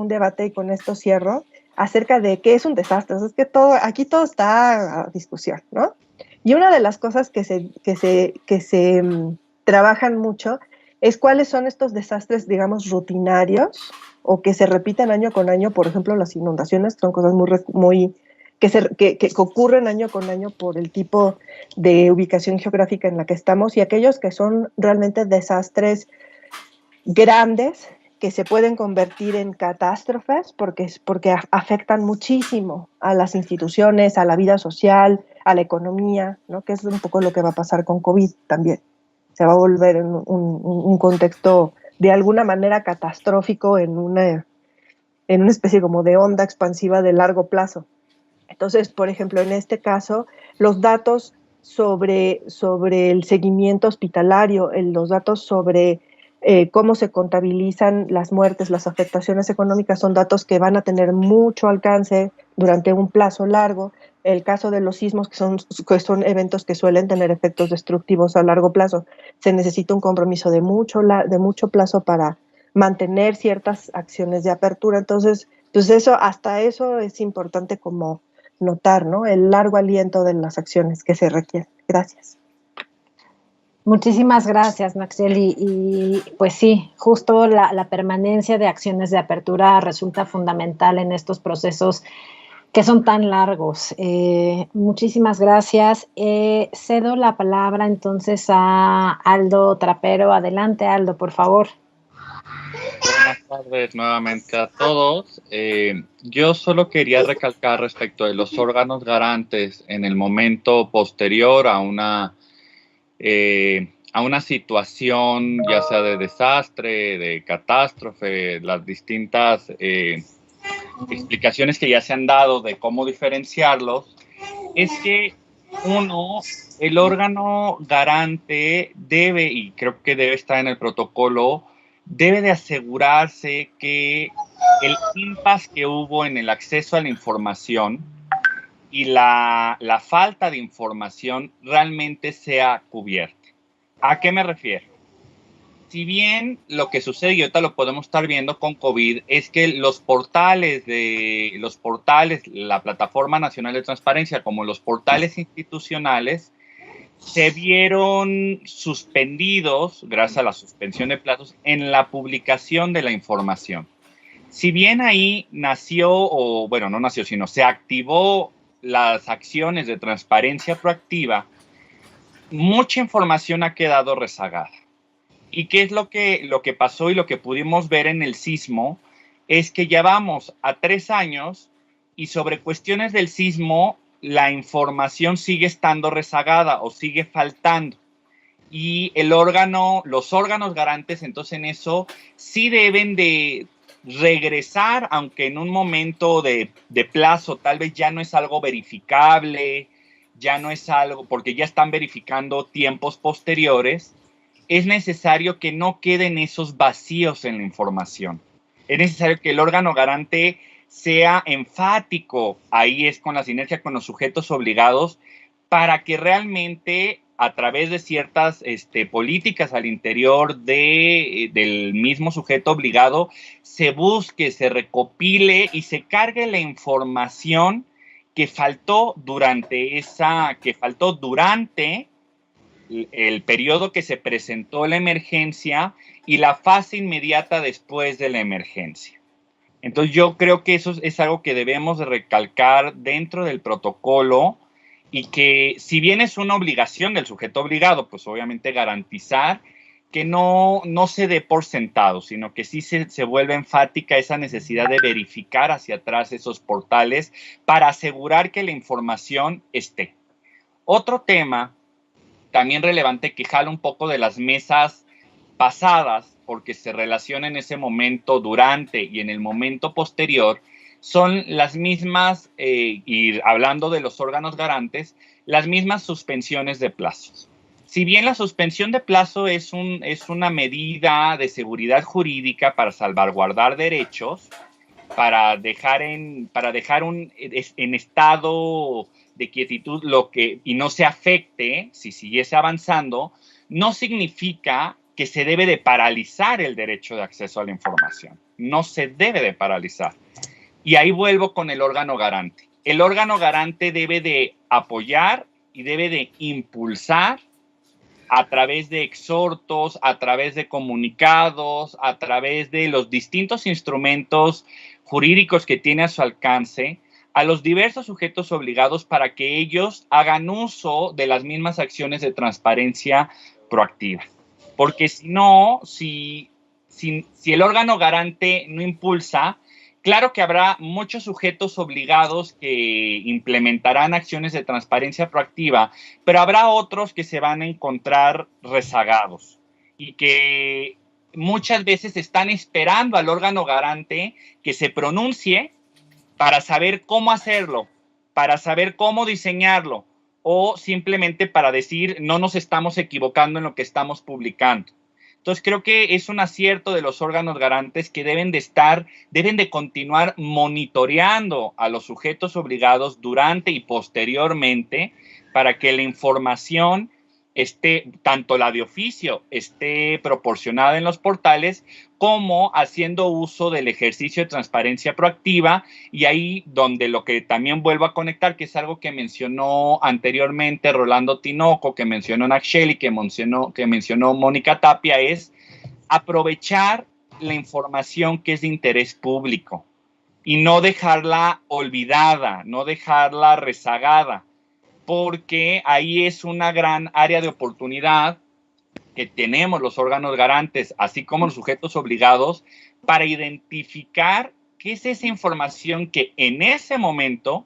debate, y con esto cierro, acerca de qué es un desastre. O sea, es que aquí todo está a discusión, ¿no? Y una de las cosas que se trabajan mucho es cuáles son estos desastres, digamos, rutinarios o que se repiten año con año. Por ejemplo, las inundaciones son cosas muy que ocurren año con año por el tipo de ubicación geográfica en la que estamos, y aquellos que son realmente desastres grandes que se pueden convertir en catástrofes porque afectan muchísimo a las instituciones, a la vida social, a la economía, ¿no? Que es un poco lo que va a pasar con COVID también. Se va a volver en un contexto de alguna manera catastrófico en una especie como de onda expansiva de largo plazo. Entonces, por ejemplo, en este caso, los datos sobre el seguimiento hospitalario, los datos sobre cómo se contabilizan las muertes, las afectaciones económicas, son datos que van a tener mucho alcance durante un plazo largo. El caso de los sismos, que son eventos que suelen tener efectos destructivos a largo plazo, se necesita un compromiso de mucho plazo para mantener ciertas acciones de apertura. Entonces, pues hasta eso es importante como notar, ¿no? El largo aliento de las acciones que se requieren. Gracias. Muchísimas gracias, Naxieli. Y pues sí, justo la permanencia de acciones de apertura resulta fundamental en estos procesos que son tan largos. Muchísimas gracias. Cedo la palabra entonces a Aldo Trapero. Adelante, Aldo, por favor. Buenas tardes nuevamente a todos. Yo solo quería recalcar respecto de los órganos garantes en el momento posterior a una situación, ya sea de desastre, de catástrofe, las distintas explicaciones que ya se han dado de cómo diferenciarlos, es que el órgano garante debe, y creo que debe estar en el protocolo, debe de asegurarse que el impasse que hubo en el acceso a la información y la falta de información realmente sea cubierta. ¿A qué me refiero? Si bien lo que sucede, y ahorita lo podemos estar viendo con COVID, es que los portales, la Plataforma Nacional de Transparencia, como los portales institucionales, se vieron suspendidos, gracias a la suspensión de plazos, en la publicación de la información. Si bien ahí se activó las acciones de transparencia proactiva, mucha información ha quedado rezagada. ¿Y qué es lo que pasó y lo que pudimos ver en el sismo? Es que ya vamos a 3 años y sobre cuestiones del sismo la información sigue estando rezagada o sigue faltando. Y los órganos garantes, entonces en eso sí deben de regresar, aunque en un momento de plazo tal vez ya no es algo verificable, ya no es algo, porque ya están verificando tiempos posteriores, es necesario que no queden esos vacíos en la información. Es necesario que el órgano garante sea enfático, ahí es con la sinergia con los sujetos obligados, para que realmente a través de ciertas políticas al interior del mismo sujeto obligado, se busque, se recopile y se cargue la información que faltó durante el periodo que se presentó la emergencia y la fase inmediata después de la emergencia. Entonces yo creo que eso es algo que debemos de recalcar dentro del protocolo, y que si bien es una obligación del sujeto obligado, pues obviamente garantizar que no se dé por sentado, sino que sí se vuelve enfática esa necesidad de verificar hacia atrás esos portales para asegurar que la información esté. Otro tema también relevante que jala un poco de las mesas pasadas, porque se relaciona en ese momento durante y en el momento posterior, son las mismas, y hablando de los órganos garantes, las mismas suspensiones de plazos. Si bien la suspensión de plazo es una medida de seguridad jurídica para salvaguardar derechos, para dejar en estado de quietud y no se afecte si siguiese avanzando, no significa que se debe de paralizar el derecho de acceso a la información. No se debe de paralizar. Y ahí vuelvo con el órgano garante. El órgano garante debe de apoyar y debe de impulsar a través de exhortos, a través de comunicados, a través de los distintos instrumentos jurídicos que tiene a su alcance, a los diversos sujetos obligados para que ellos hagan uso de las mismas acciones de transparencia proactiva. Porque si no, si el órgano garante no impulsa, claro que habrá muchos sujetos obligados que implementarán acciones de transparencia proactiva, pero habrá otros que se van a encontrar rezagados y que muchas veces están esperando al órgano garante que se pronuncie para saber cómo hacerlo, para saber cómo diseñarlo, o simplemente para decir no nos estamos equivocando en lo que estamos publicando. Entonces creo que es un acierto de los órganos garantes que deben de continuar monitoreando a los sujetos obligados durante y posteriormente para que la información tanto la de oficio, esté proporcionada en los portales, como haciendo uso del ejercicio de transparencia proactiva, y ahí donde lo que también vuelvo a conectar, que es algo que mencionó anteriormente Rolando Tinoco, que mencionó Naksheli, que mencionó Mónica Tapia, es aprovechar la información que es de interés público y no dejarla olvidada, no dejarla rezagada, porque ahí es una gran área de oportunidad que tenemos los órganos garantes, así como los sujetos obligados, para identificar qué es esa información que en ese momento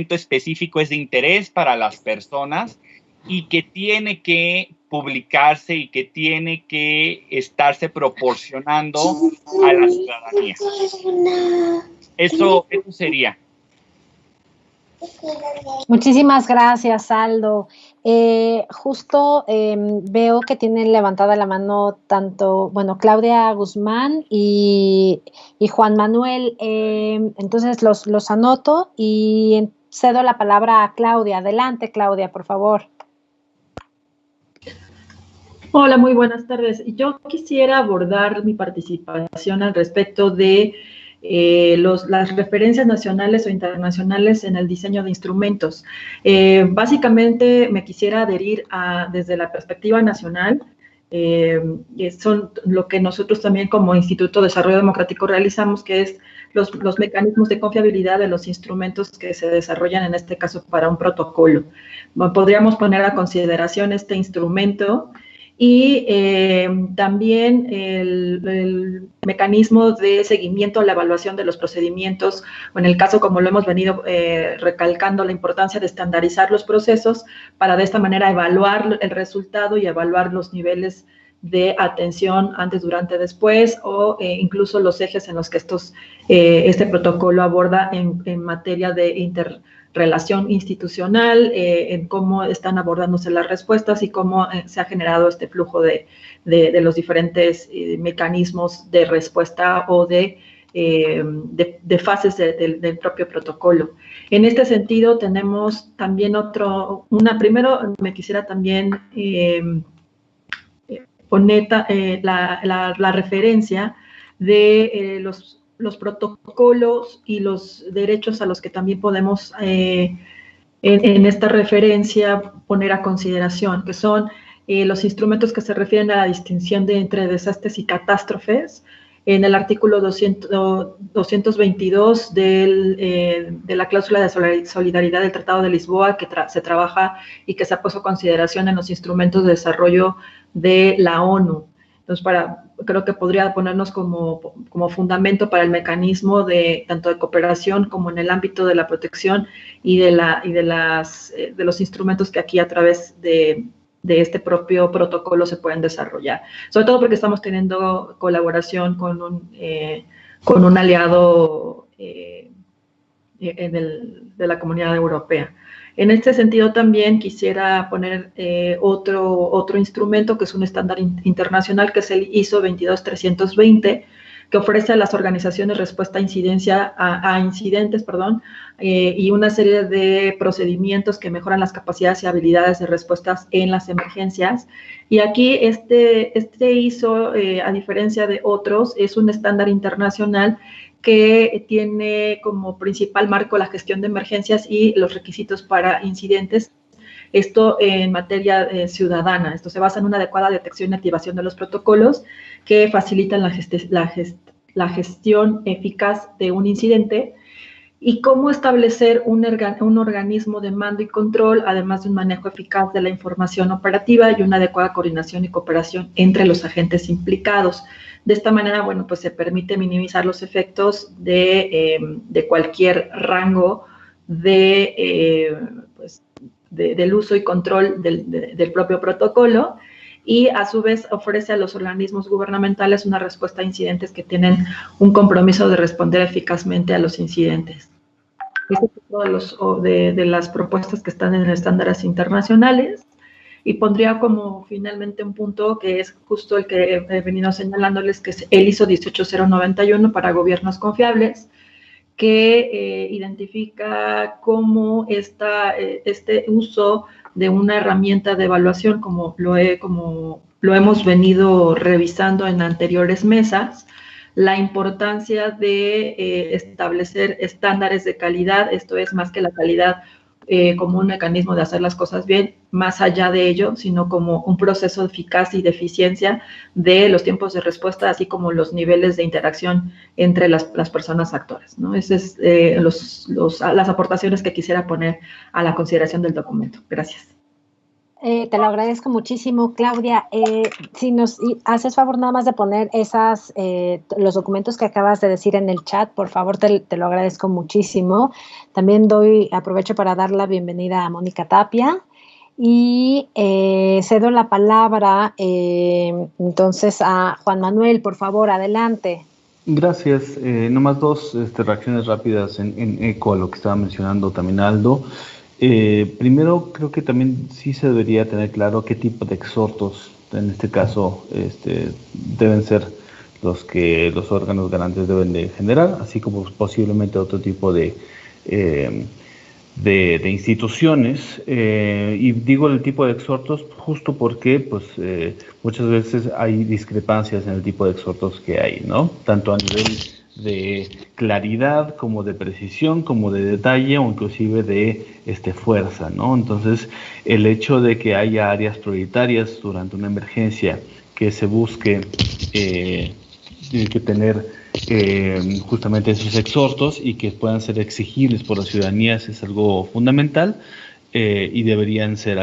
específico es de interés para las personas y que tiene que publicarse y que tiene que estarse proporcionando a la ciudadanía. Eso sería. Muchísimas gracias, Aldo. Justo veo que tienen levantada la mano tanto, Claudia Guzmán y Juan Manuel. Entonces los anoto y cedo la palabra a Claudia. Adelante, Claudia, por favor. Hola, muy buenas tardes. Yo quisiera abordar mi participación al respecto de las referencias nacionales o internacionales en el diseño de instrumentos. Básicamente me quisiera adherir desde la perspectiva nacional, son lo que nosotros también como Instituto de Desarrollo Democrático realizamos, que es los mecanismos de confiabilidad de los instrumentos que se desarrollan, en este caso para un protocolo. Podríamos poner a consideración este instrumento y también el mecanismo de seguimiento a la evaluación de los procedimientos, o en el caso, como lo hemos venido recalcando, la importancia de estandarizar los procesos para de esta manera evaluar el resultado y evaluar los niveles de atención antes, durante, después, o incluso los ejes en los que este protocolo aborda en materia de interrelación institucional, en cómo están abordándose las respuestas y cómo se ha generado este flujo de los diferentes mecanismos de respuesta o de fases del propio protocolo. En este sentido, tenemos también primero me quisiera también poner la referencia de los protocolos y los derechos a los que también podemos en esta referencia poner a consideración, que son los instrumentos que se refieren a la distinción entre desastres y catástrofes. En el artículo 222 de la cláusula de solidaridad del Tratado de Lisboa, que se trabaja y que se ha puesto a consideración en los instrumentos de desarrollo de la ONU. Entonces, creo que podría ponernos como fundamento para el mecanismo tanto de cooperación como en el ámbito de la protección y de los instrumentos que aquí a través de este propio protocolo se pueden desarrollar. Sobre todo porque estamos teniendo colaboración con un aliado de la Comunidad Europea. En este sentido también quisiera poner otro instrumento que es un estándar internacional, que es el ISO 22320, que ofrece a las organizaciones respuesta a incidentes, y una serie de procedimientos que mejoran las capacidades y habilidades de respuestas en las emergencias. Y aquí este ISO, a diferencia de otros, es un estándar internacional que tiene como principal marco la gestión de emergencias y los requisitos para incidentes. Esto en materia ciudadana. Esto se basa en una adecuada detección y activación de los protocolos que facilitan la gestión eficaz de un incidente, y cómo establecer un organismo de mando y control, además de un manejo eficaz de la información operativa y una adecuada coordinación y cooperación entre los agentes implicados. De esta manera, bueno, pues se permite minimizar los efectos de cualquier rango del uso y control del propio protocolo, y a su vez ofrece a los organismos gubernamentales una respuesta a incidentes que tienen un compromiso de responder eficazmente a los incidentes. Este tipo de las propuestas que están en estándares internacionales, y pondría como finalmente un punto que es justo el que he venido señalándoles, que es el ISO 18091 para gobiernos confiables, que identifica cómo este uso de una herramienta de evaluación, como lo hemos venido revisando en anteriores mesas, la importancia de establecer estándares de calidad, esto es más que la calidad como un mecanismo de hacer las cosas bien, más allá de ello, sino como un proceso eficaz y de eficiencia de los tiempos de respuesta, así como los niveles de interacción entre las personas actoras, ¿no? Esas es las aportaciones que quisiera poner a la consideración del documento. Gracias. Te lo agradezco muchísimo, Claudia. Si nos haces favor nada más de poner los documentos que acabas de decir en el chat, por favor, te lo agradezco muchísimo. También aprovecho para dar la bienvenida a Mónica Tapia y cedo la palabra entonces a Juan Manuel, por favor, adelante. Gracias. Nomás dos reacciones rápidas en eco a lo que estaba mencionando también Aldo. Primero, creo que también sí se debería tener claro qué tipo de exhortos, en este caso, deben ser los que los órganos garantes deben de generar, así como posiblemente otro tipo de instituciones. Y digo el tipo de exhortos justo porque pues, muchas veces hay discrepancias en el tipo de exhortos que hay, ¿no? Tanto a nivel de claridad, como de precisión, como de detalle, o inclusive de fuerza, ¿no? Entonces, el hecho de que haya áreas prioritarias durante una emergencia, que se busque que tener justamente esos exhortos y que puedan ser exigibles por las ciudadanías es algo fundamental. Y debería ser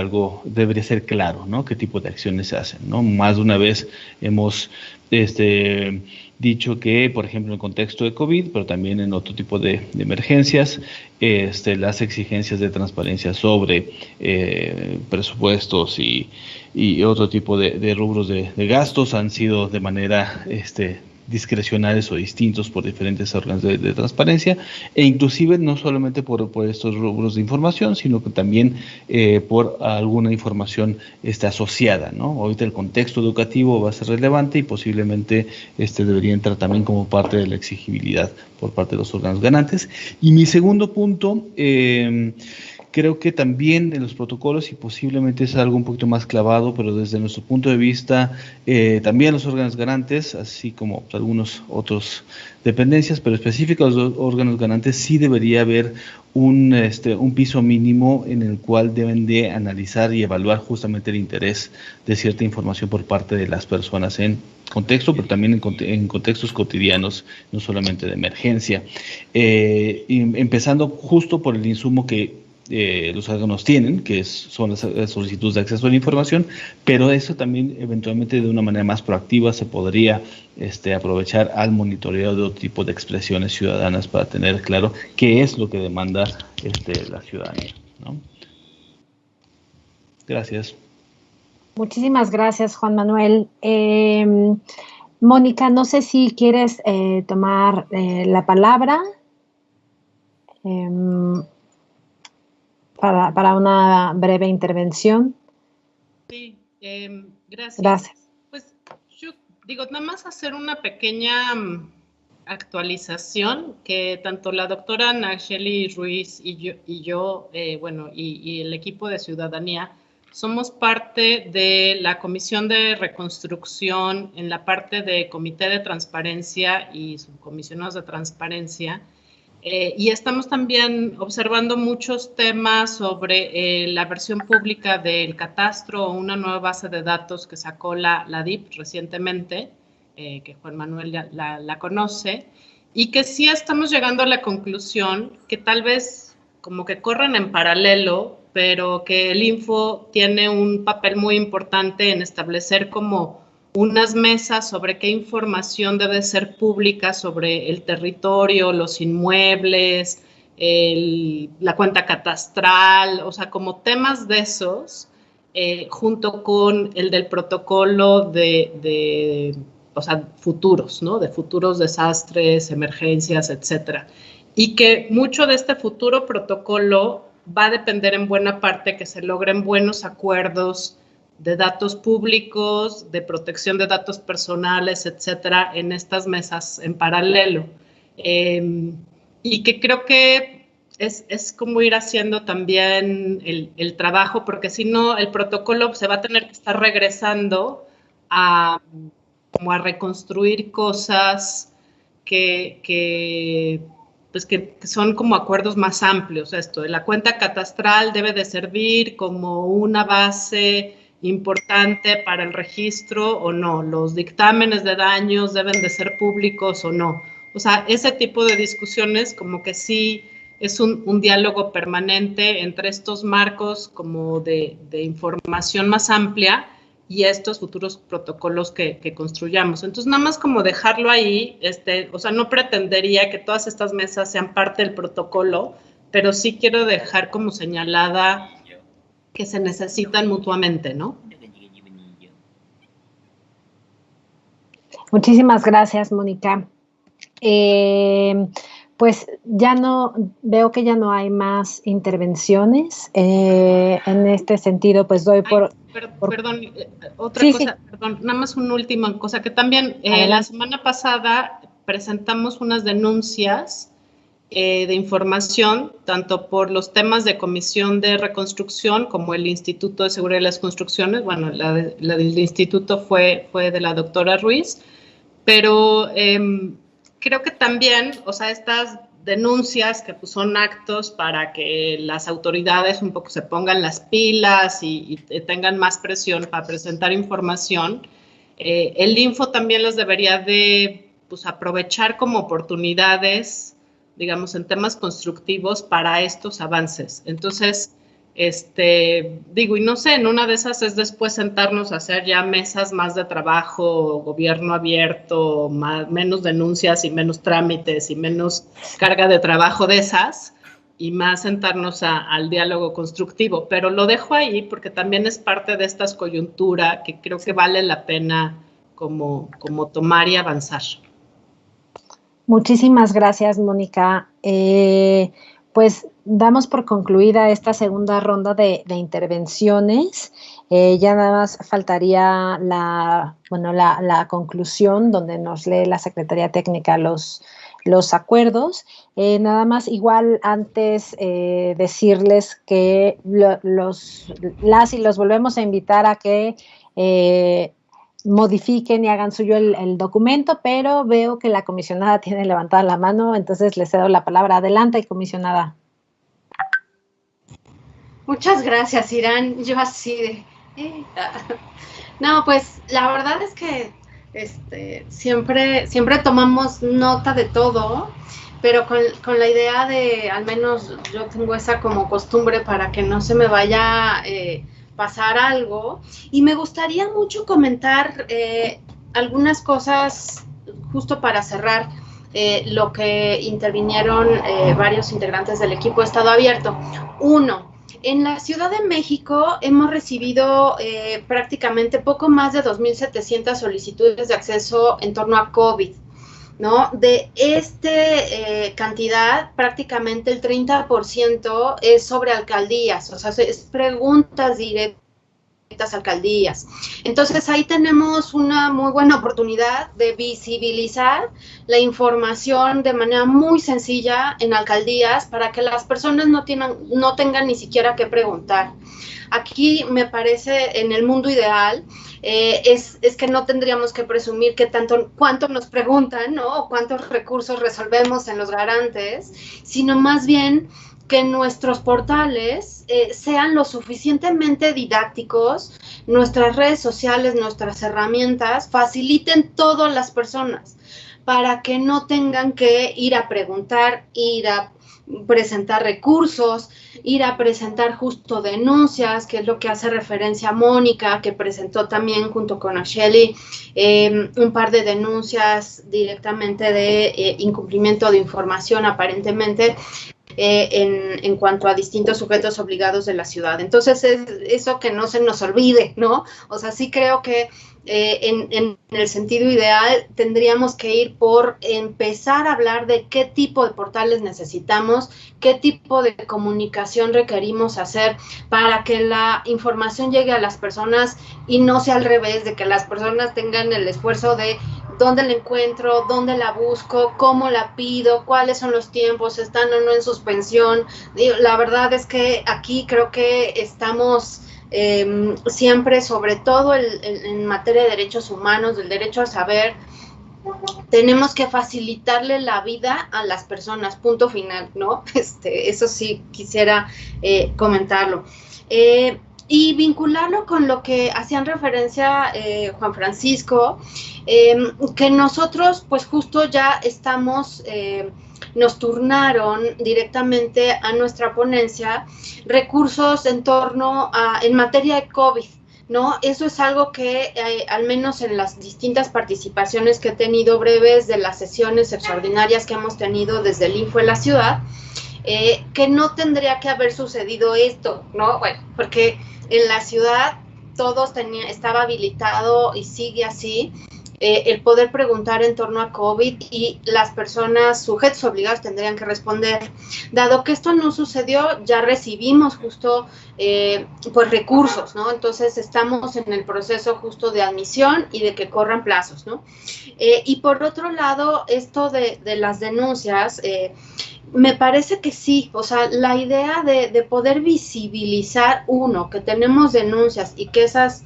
claro, ¿no? Qué tipo de acciones se hacen, ¿no? Más de una vez hemos dicho que, por ejemplo, en el contexto de COVID, pero también en otro tipo de emergencias, las exigencias de transparencia sobre presupuestos y otro tipo de rubros de gastos han sido de manera discrecionales o distintos por diferentes órganos de transparencia, e inclusive no solamente por estos rubros de información, sino que también por alguna información asociada, ¿no? Ahorita el contexto educativo va a ser relevante y posiblemente debería entrar también como parte de la exigibilidad por parte de los órganos garantes. Y mi segundo punto, creo que también en los protocolos, y posiblemente es algo un poquito más clavado, pero desde nuestro punto de vista, también los órganos garantes, así como algunos otros dependencias, pero específicos los órganos garantes, sí debería haber un piso mínimo en el cual deben de analizar y evaluar justamente el interés de cierta información por parte de las personas en contexto, pero también en contextos cotidianos, no solamente de emergencia. Empezando justo por el insumo que los órganos tienen, que son las solicitudes de acceso a la información, pero eso también eventualmente de una manera más proactiva se podría aprovechar al monitoreo de otro tipo de expresiones ciudadanas para tener claro qué es lo que demanda la ciudadanía, ¿no? Gracias. Muchísimas gracias, Juan Manuel. Mónica, no sé si quieres tomar la palabra para una breve intervención. Sí, gracias. Pues yo digo, nada más hacer una pequeña actualización, que tanto la doctora Nacheli Ruiz y yo y el equipo de Ciudadanía, somos parte de la Comisión de Reconstrucción en la parte de Comité de Transparencia y subcomisionados de Transparencia, y estamos también observando muchos temas sobre la versión pública del catastro, una nueva base de datos que sacó la DIP recientemente, que Juan Manuel ya la conoce, y que sí estamos llegando a la conclusión que tal vez como que corren en paralelo, pero que el Info tiene un papel muy importante en establecer como unas mesas sobre qué información debe ser pública sobre el territorio, los inmuebles, la cuenta catastral, o sea, como temas de esos, junto con el del protocolo o sea, futuros, ¿no? De futuros desastres, emergencias, etcétera. Y que mucho de este futuro protocolo va a depender en buena parte que se logren buenos acuerdos de datos públicos, de protección de datos personales, etcétera, en estas mesas en paralelo. Y que creo que es como ir haciendo también el trabajo, porque si no, el protocolo se va a tener que estar regresando como a reconstruir cosas que son como acuerdos más amplios. Esto de la cuenta catastral debe de servir como una base importante para el registro o no, los dictámenes de daños deben de ser públicos o no. O sea, ese tipo de discusiones como que sí es un diálogo permanente entre estos marcos como de información más amplia y estos futuros protocolos que construyamos. Entonces, nada más como dejarlo ahí, o sea, no pretendería que todas estas mesas sean parte del protocolo, pero sí quiero dejar como señalada que se necesitan mutuamente, ¿no? Muchísimas gracias, Mónica. Pues veo que ya no hay más intervenciones. En este sentido, pues doy por... Perdón, otra cosa, sí. Perdón, nada más una última cosa, que también la semana pasada presentamos unas denuncias de información, tanto por los temas de Comisión de Reconstrucción como el Instituto de Seguridad de las Construcciones. Bueno, la del instituto fue de la doctora Ruiz, pero creo que también, o sea, estas denuncias que pues, son actos para que las autoridades un poco se pongan las pilas y tengan más presión para presentar información, el Info también las debería de pues, aprovechar como oportunidades, digamos, en temas constructivos para estos avances. Entonces, digo, y no sé, en una de esas es después sentarnos a hacer ya mesas más de trabajo, gobierno abierto, menos denuncias y menos trámites y menos carga de trabajo de esas, y más sentarnos al diálogo constructivo. Pero lo dejo ahí porque también es parte de esta coyuntura que creo que vale la pena como tomar y avanzar. Muchísimas gracias, Mónica. Pues damos por concluida esta segunda ronda de intervenciones. Ya nada más faltaría la conclusión, donde nos lee la Secretaría Técnica los acuerdos. Nada más, igual antes decirles que los volvemos a invitar a que modifiquen y hagan suyo el documento, pero veo que la comisionada tiene levantada la mano, entonces le cedo la palabra. Adelante, comisionada. Muchas gracias, Irán. Yo así de... No, pues la verdad es que siempre tomamos nota de todo, pero con la idea de, al menos yo tengo esa como costumbre para que no se me vaya pasar algo, y me gustaría mucho comentar algunas cosas justo para cerrar lo que intervinieron varios integrantes del equipo de Estado Abierto. Uno, en la Ciudad de México hemos recibido prácticamente poco más de 2,700 solicitudes de acceso en torno a COVID, ¿no? De cantidad, prácticamente el 30% es sobre alcaldías, o sea, es preguntas directas a alcaldías. Entonces, ahí tenemos una muy buena oportunidad de visibilizar la información de manera muy sencilla en alcaldías para que las personas no tengan ni siquiera que preguntar. Aquí me parece, en el mundo ideal, es que no tendríamos que presumir que cuánto nos preguntan, ¿no? O cuántos recursos resolvemos en los garantes, sino más bien que nuestros portales sean lo suficientemente didácticos, nuestras redes sociales, nuestras herramientas, faciliten todo a las personas, para que no tengan que ir a preguntar, ir a presentar recursos, ir a presentar justo denuncias, que es lo que hace referencia a Mónica, que presentó también junto con Asheli un par de denuncias directamente de incumplimiento de información aparentemente en cuanto a distintos sujetos obligados de la ciudad. Entonces, eso que no se nos olvide, ¿no? O sea, sí creo que en el sentido ideal tendríamos que ir por empezar a hablar de qué tipo de portales necesitamos, qué tipo de comunicación requerimos hacer para que la información llegue a las personas y no sea al revés, de que las personas tengan el esfuerzo de dónde la encuentro, dónde la busco, cómo la pido, cuáles son los tiempos, están o no en suspensión. La verdad es que aquí creo que estamos siempre, sobre todo en materia de derechos humanos, del derecho a saber, tenemos que facilitarle la vida a las personas, punto final, ¿no? Eso sí quisiera comentarlo. Y vincularlo con lo que hacían referencia Juan Francisco, que nosotros pues justo ya estamos, nos turnaron directamente a nuestra ponencia recursos en torno a, en materia de COVID, ¿no? Eso es algo que al menos en las distintas participaciones que he tenido breves de las sesiones extraordinarias que hemos tenido desde el Info de la ciudad, que no tendría que haber sucedido esto, ¿no? Bueno, porque en la ciudad todos estaba habilitado y sigue así el poder preguntar en torno a COVID y las personas sujetos obligados tendrían que responder. Dado que esto no sucedió, ya recibimos justo pues recursos, ¿no? Entonces estamos en el proceso justo de admisión y de que corran plazos, ¿no? Y por otro lado, esto de las denuncias, me parece que sí, o sea, la idea de poder visibilizar, uno, que tenemos denuncias y que esas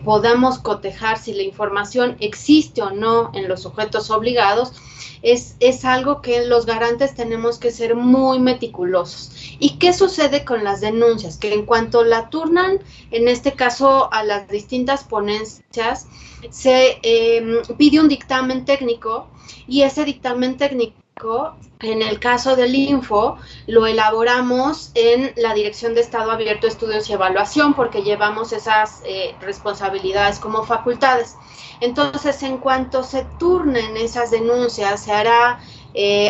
podamos cotejar si la información existe o no en los sujetos obligados, es algo que los garantes tenemos que ser muy meticulosos. ¿Y qué sucede con las denuncias? Que en cuanto la turnan, en este caso a las distintas ponencias, se pide un dictamen técnico y ese dictamen técnico, en el caso del Info, lo elaboramos en la Dirección de Estado Abierto, Estudios y Evaluación, porque llevamos esas responsabilidades como facultades. Entonces, en cuanto se turnen esas denuncias, se hará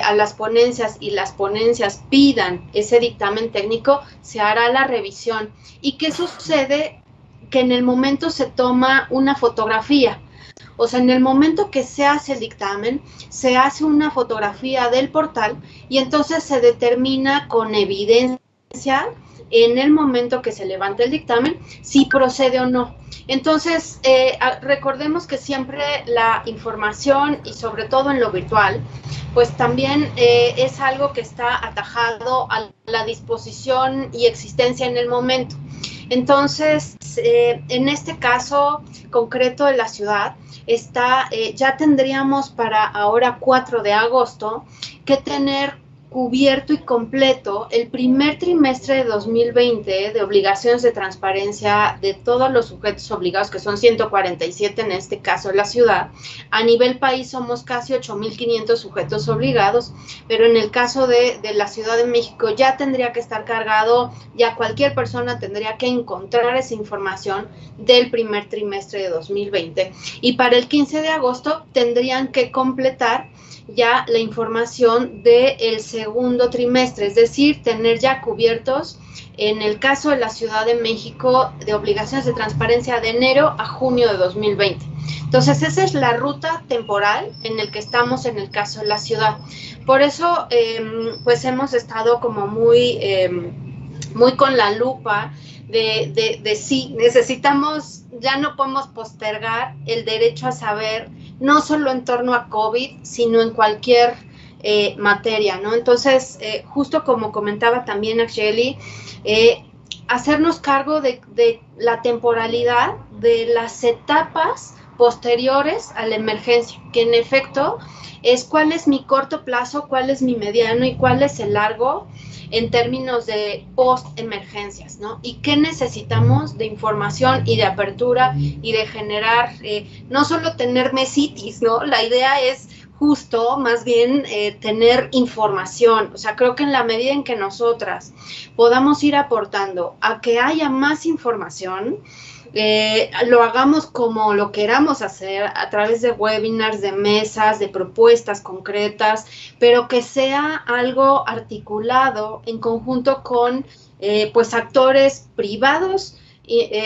a las ponencias y las ponencias pidan ese dictamen técnico, se hará la revisión. ¿Y qué sucede? Que en el momento se toma una fotografía. O sea, en el momento que se hace el dictamen, se hace una fotografía del portal y entonces se determina con evidencia en el momento que se levanta el dictamen si procede o no. Entonces, recordemos que siempre la información y sobre todo en lo virtual, pues también es algo que está atajado a la disposición y existencia en el momento. Entonces, en este caso concreto de la ciudad, ya tendríamos para ahora 4 de agosto que tener cubierto y completo el primer trimestre de 2020 de obligaciones de transparencia de todos los sujetos obligados, que son 147 en este caso en la ciudad. A nivel país somos casi 8.500 sujetos obligados, pero en el caso de la Ciudad de México ya tendría que estar cargado, ya cualquier persona tendría que encontrar esa información del primer trimestre de 2020. Y para el 15 de agosto tendrían que completar ya la información del segundo trimestre, es decir, tener ya cubiertos, en el caso de la Ciudad de México, de obligaciones de transparencia de enero a junio de 2020. Entonces, esa es la ruta temporal en el que estamos en el caso de la ciudad. Por eso, pues hemos estado como muy con la lupa de sí, necesitamos, ya no podemos postergar el derecho a saber, no solo en torno a COVID, sino en cualquier materia, ¿no? Entonces, justo como comentaba también Asheli, hacernos cargo de la temporalidad de las etapas posteriores a la emergencia, que en efecto es cuál es mi corto plazo, cuál es mi mediano y cuál es el largo en términos de post-emergencias, ¿no? Y qué necesitamos de información y de apertura y de generar, no solo tener mesitis, ¿no? La idea es justo más bien tener información. O sea, creo que en la medida en que nosotras podamos ir aportando a que haya más información, lo hagamos como lo queramos hacer, a través de webinars, de mesas, de propuestas concretas, pero que sea algo articulado en conjunto con pues actores privados,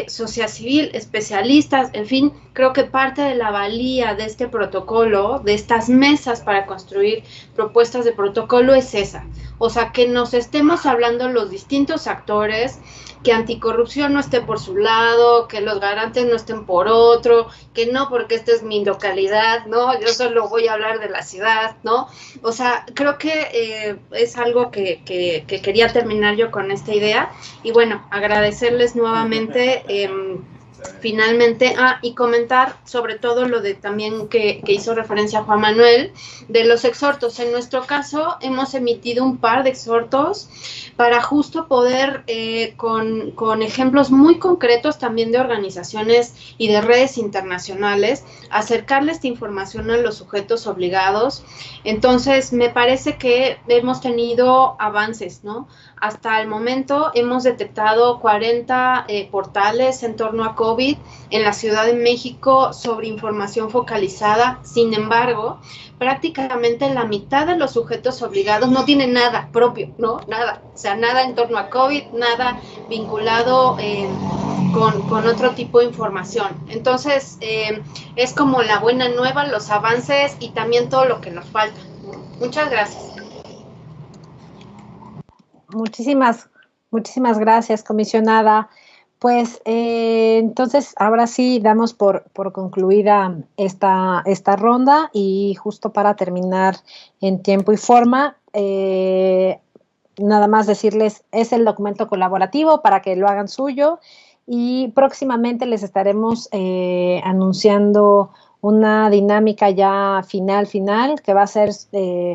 sociedad civil, especialistas, en fin, creo que parte de la valía de este protocolo, de estas mesas para construir propuestas de protocolo es esa. O sea, que nos estemos hablando los distintos actores, que anticorrupción no esté por su lado, que los garantes no estén por otro, que no porque esta es mi localidad, ¿no? Yo solo voy a hablar de la ciudad, ¿no? O sea, creo que es algo que quería terminar yo con esta idea. Y bueno, agradecerles nuevamente, finalmente, y comentar sobre todo lo de también que hizo referencia Juan Manuel, de los exhortos. En nuestro caso hemos emitido un par de exhortos para justo poder, con ejemplos muy concretos también de organizaciones y de redes internacionales, acercarle esta información a los sujetos obligados. Entonces, me parece que hemos tenido avances, ¿no? Hasta el momento hemos detectado 40 portales en torno a COVID en la Ciudad de México sobre información focalizada. Sin embargo, prácticamente la mitad de los sujetos obligados no tienen nada propio, ¿no? Nada. O sea, nada en torno a COVID, nada vinculado con otro tipo de información. Entonces, es como la buena nueva, los avances y también todo lo que nos falta. Muchas gracias. Muchísimas gracias, comisionada. Pues entonces ahora sí damos por concluida esta ronda, y justo para terminar en tiempo y forma, nada más decirles, es el documento colaborativo para que lo hagan suyo, y próximamente les estaremos anunciando una dinámica ya final, que va a ser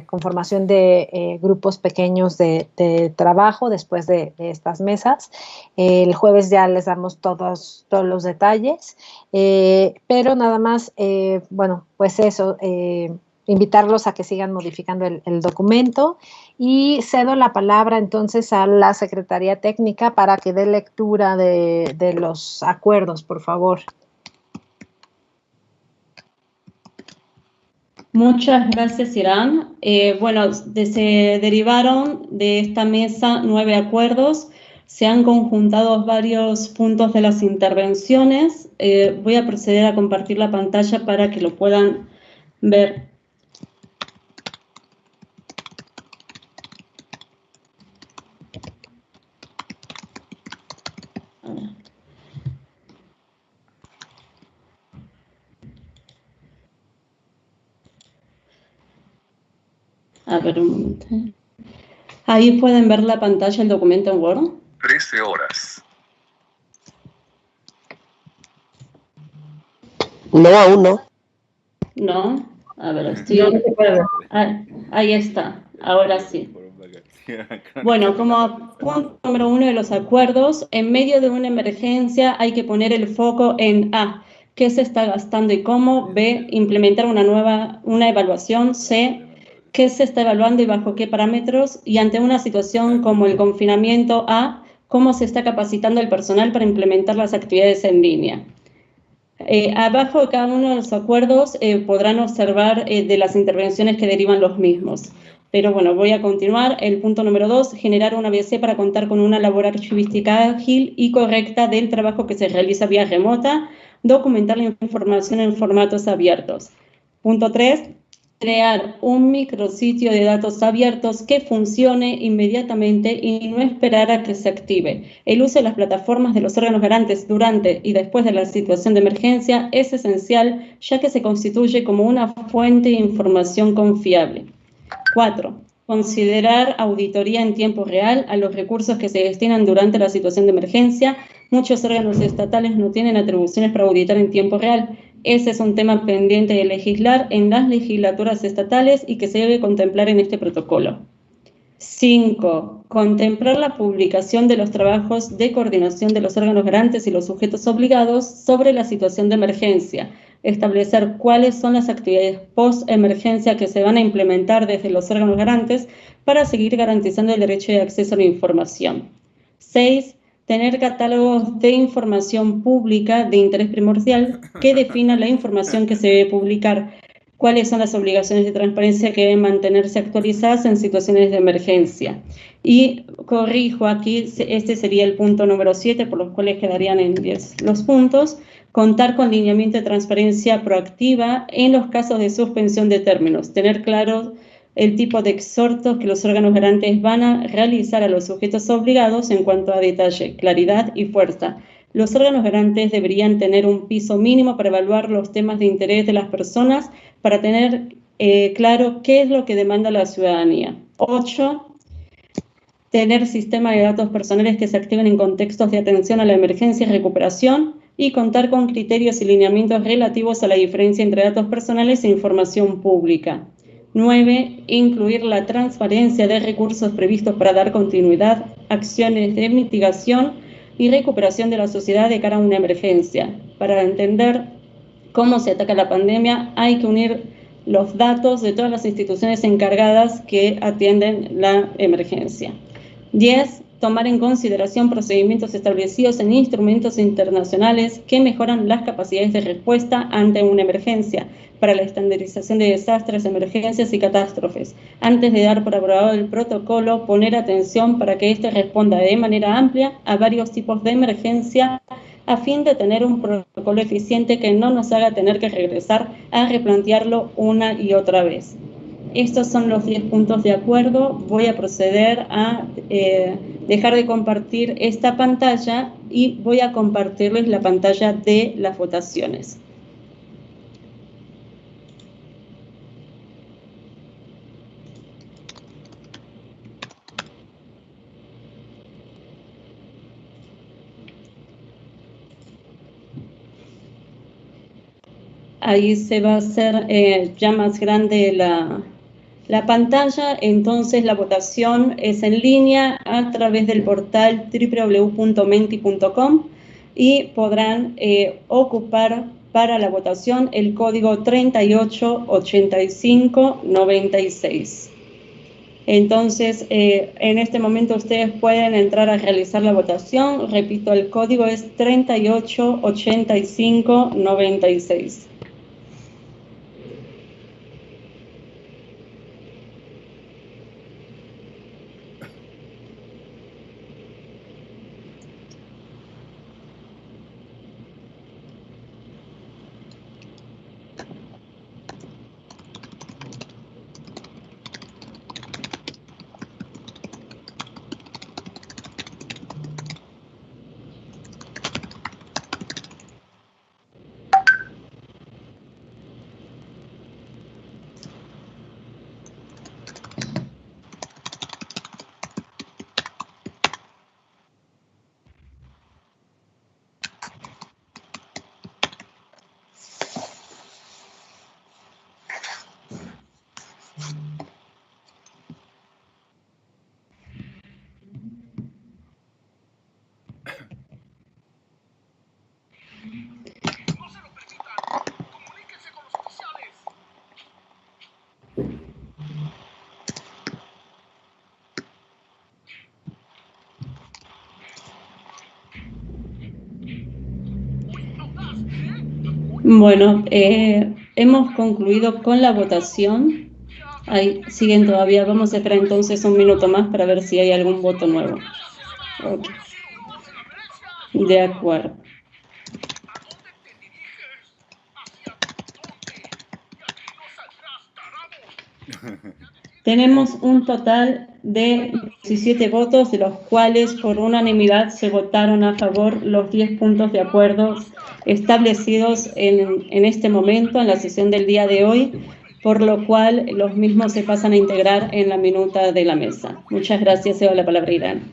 conformación de grupos pequeños de trabajo después de estas mesas. El jueves ya les damos todos los detalles, pero nada más, bueno, pues eso, invitarlos a que sigan modificando el documento, y cedo la palabra entonces a la Secretaría Técnica para que dé lectura de los acuerdos, por favor. Muchas gracias, Irán. Bueno, se derivaron de esta mesa 9 acuerdos, se han conjuntado varios puntos de las intervenciones. Voy a proceder a compartir la pantalla para que lo puedan ver. A ver, un momento. Ahí pueden ver la pantalla, el documento en Word. 13 horas. No, aún no. No, a ver, estoy... No se puede. Ahí está, ahora sí. Bueno, como punto número 1 de los acuerdos, en medio de una emergencia hay que poner el foco en A, qué se está gastando y cómo; B, implementar una evaluación; C, qué se está evaluando y bajo qué parámetros; y ante una situación como el confinamiento, A, cómo se está capacitando el personal para implementar las actividades en línea. Abajo de cada uno de los acuerdos podrán observar de las intervenciones que derivan los mismos. Pero bueno, voy a continuar. El punto número 2, generar una ABC para contar con una labor archivística ágil y correcta del trabajo que se realiza vía remota; documentar la información en formatos abiertos. Punto 3, crear un micrositio de datos abiertos que funcione inmediatamente y no esperar a que se active. El uso de las plataformas de los órganos garantes durante y después de la situación de emergencia es esencial, ya que se constituye como una fuente de información confiable. 4. Considerar auditoría en tiempo real a los recursos que se destinan durante la situación de emergencia. Muchos órganos estatales no tienen atribuciones para auditar en tiempo real. Ese es un tema pendiente de legislar en las legislaturas estatales y que se debe contemplar en este protocolo. 5. Contemplar la publicación de los trabajos de coordinación de los órganos garantes y los sujetos obligados sobre la situación de emergencia. establecer cuáles son las actividades post-emergencia que se van a implementar desde los órganos garantes para seguir garantizando el derecho de acceso a la información. 6. Tener catálogos de información pública de interés primordial que definan la información que se debe publicar, cuáles son las obligaciones de transparencia que deben mantenerse actualizadas en situaciones de emergencia. Y corrijo aquí, este sería el punto número 7, por los cuales quedarían en 10 los puntos. Contar con lineamiento de transparencia proactiva en los casos de suspensión de términos. Tener claro el tipo de exhortos que los órganos garantes van a realizar a los sujetos obligados en cuanto a detalle, claridad y fuerza. Los órganos garantes deberían tener un piso mínimo para evaluar los temas de interés de las personas para tener claro qué es lo que demanda la ciudadanía. 8. Tener sistemas de datos personales que se activen en contextos de atención a la emergencia y recuperación y contar con criterios y lineamientos relativos a la diferencia entre datos personales e información pública. 9. Incluir la transparencia de recursos previstos para dar continuidad, acciones de mitigación y recuperación de la sociedad de cara a una emergencia. Para entender cómo se ataca la pandemia, hay que unir los datos de todas las instituciones encargadas que atienden la emergencia. 10. Tomar en consideración procedimientos establecidos en instrumentos internacionales que mejoran las capacidades de respuesta ante una emergencia para la estandarización de desastres, emergencias y catástrofes. Antes de dar por aprobado el protocolo, poner atención para que éste responda de manera amplia a varios tipos de emergencia a fin de tener un protocolo eficiente que no nos haga tener que regresar a replantearlo una y otra vez. Estos son los 10 puntos de acuerdo. Voy a proceder a dejar de compartir esta pantalla y voy a compartirles la pantalla de las votaciones. Ahí se va a hacer ya más grande la pantalla, entonces la votación es en línea a través del portal www.menti.com y podrán ocupar para la votación el código 388596. Entonces, en este momento ustedes pueden entrar a realizar la votación. Repito, el código es 388596. Bueno, hemos concluido con la votación. Ahí siguen todavía. Vamos a esperar entonces un minuto más para ver si hay algún voto nuevo. Okay. De acuerdo. Tenemos un total de 17 votos, de los cuales por unanimidad se votaron a favor los 10 puntos de acuerdo establecidos en este momento, en la sesión del día de hoy, por lo cual los mismos se pasan a integrar en la minuta de la mesa. Muchas gracias. Cedo la palabra a Irán.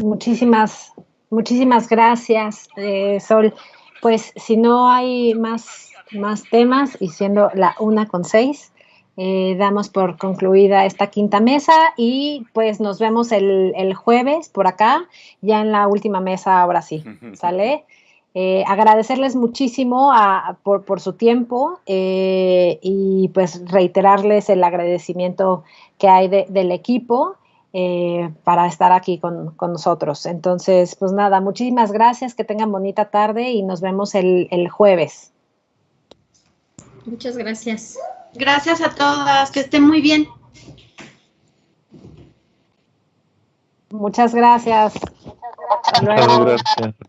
Muchísimas gracias, Sol. Pues si no hay más temas, y siendo la 1:06, damos por concluida esta quinta mesa y pues nos vemos el jueves por acá, ya en la última mesa, ahora sí, ¿sale? Agradecerles muchísimo por su tiempo y pues reiterarles el agradecimiento que hay del equipo para estar aquí con nosotros. Entonces, pues nada, muchísimas gracias, que tengan bonita tarde y nos vemos el jueves. Muchas gracias. Gracias a todas, que estén muy bien. Muchas gracias. Hasta luego. Muchas gracias.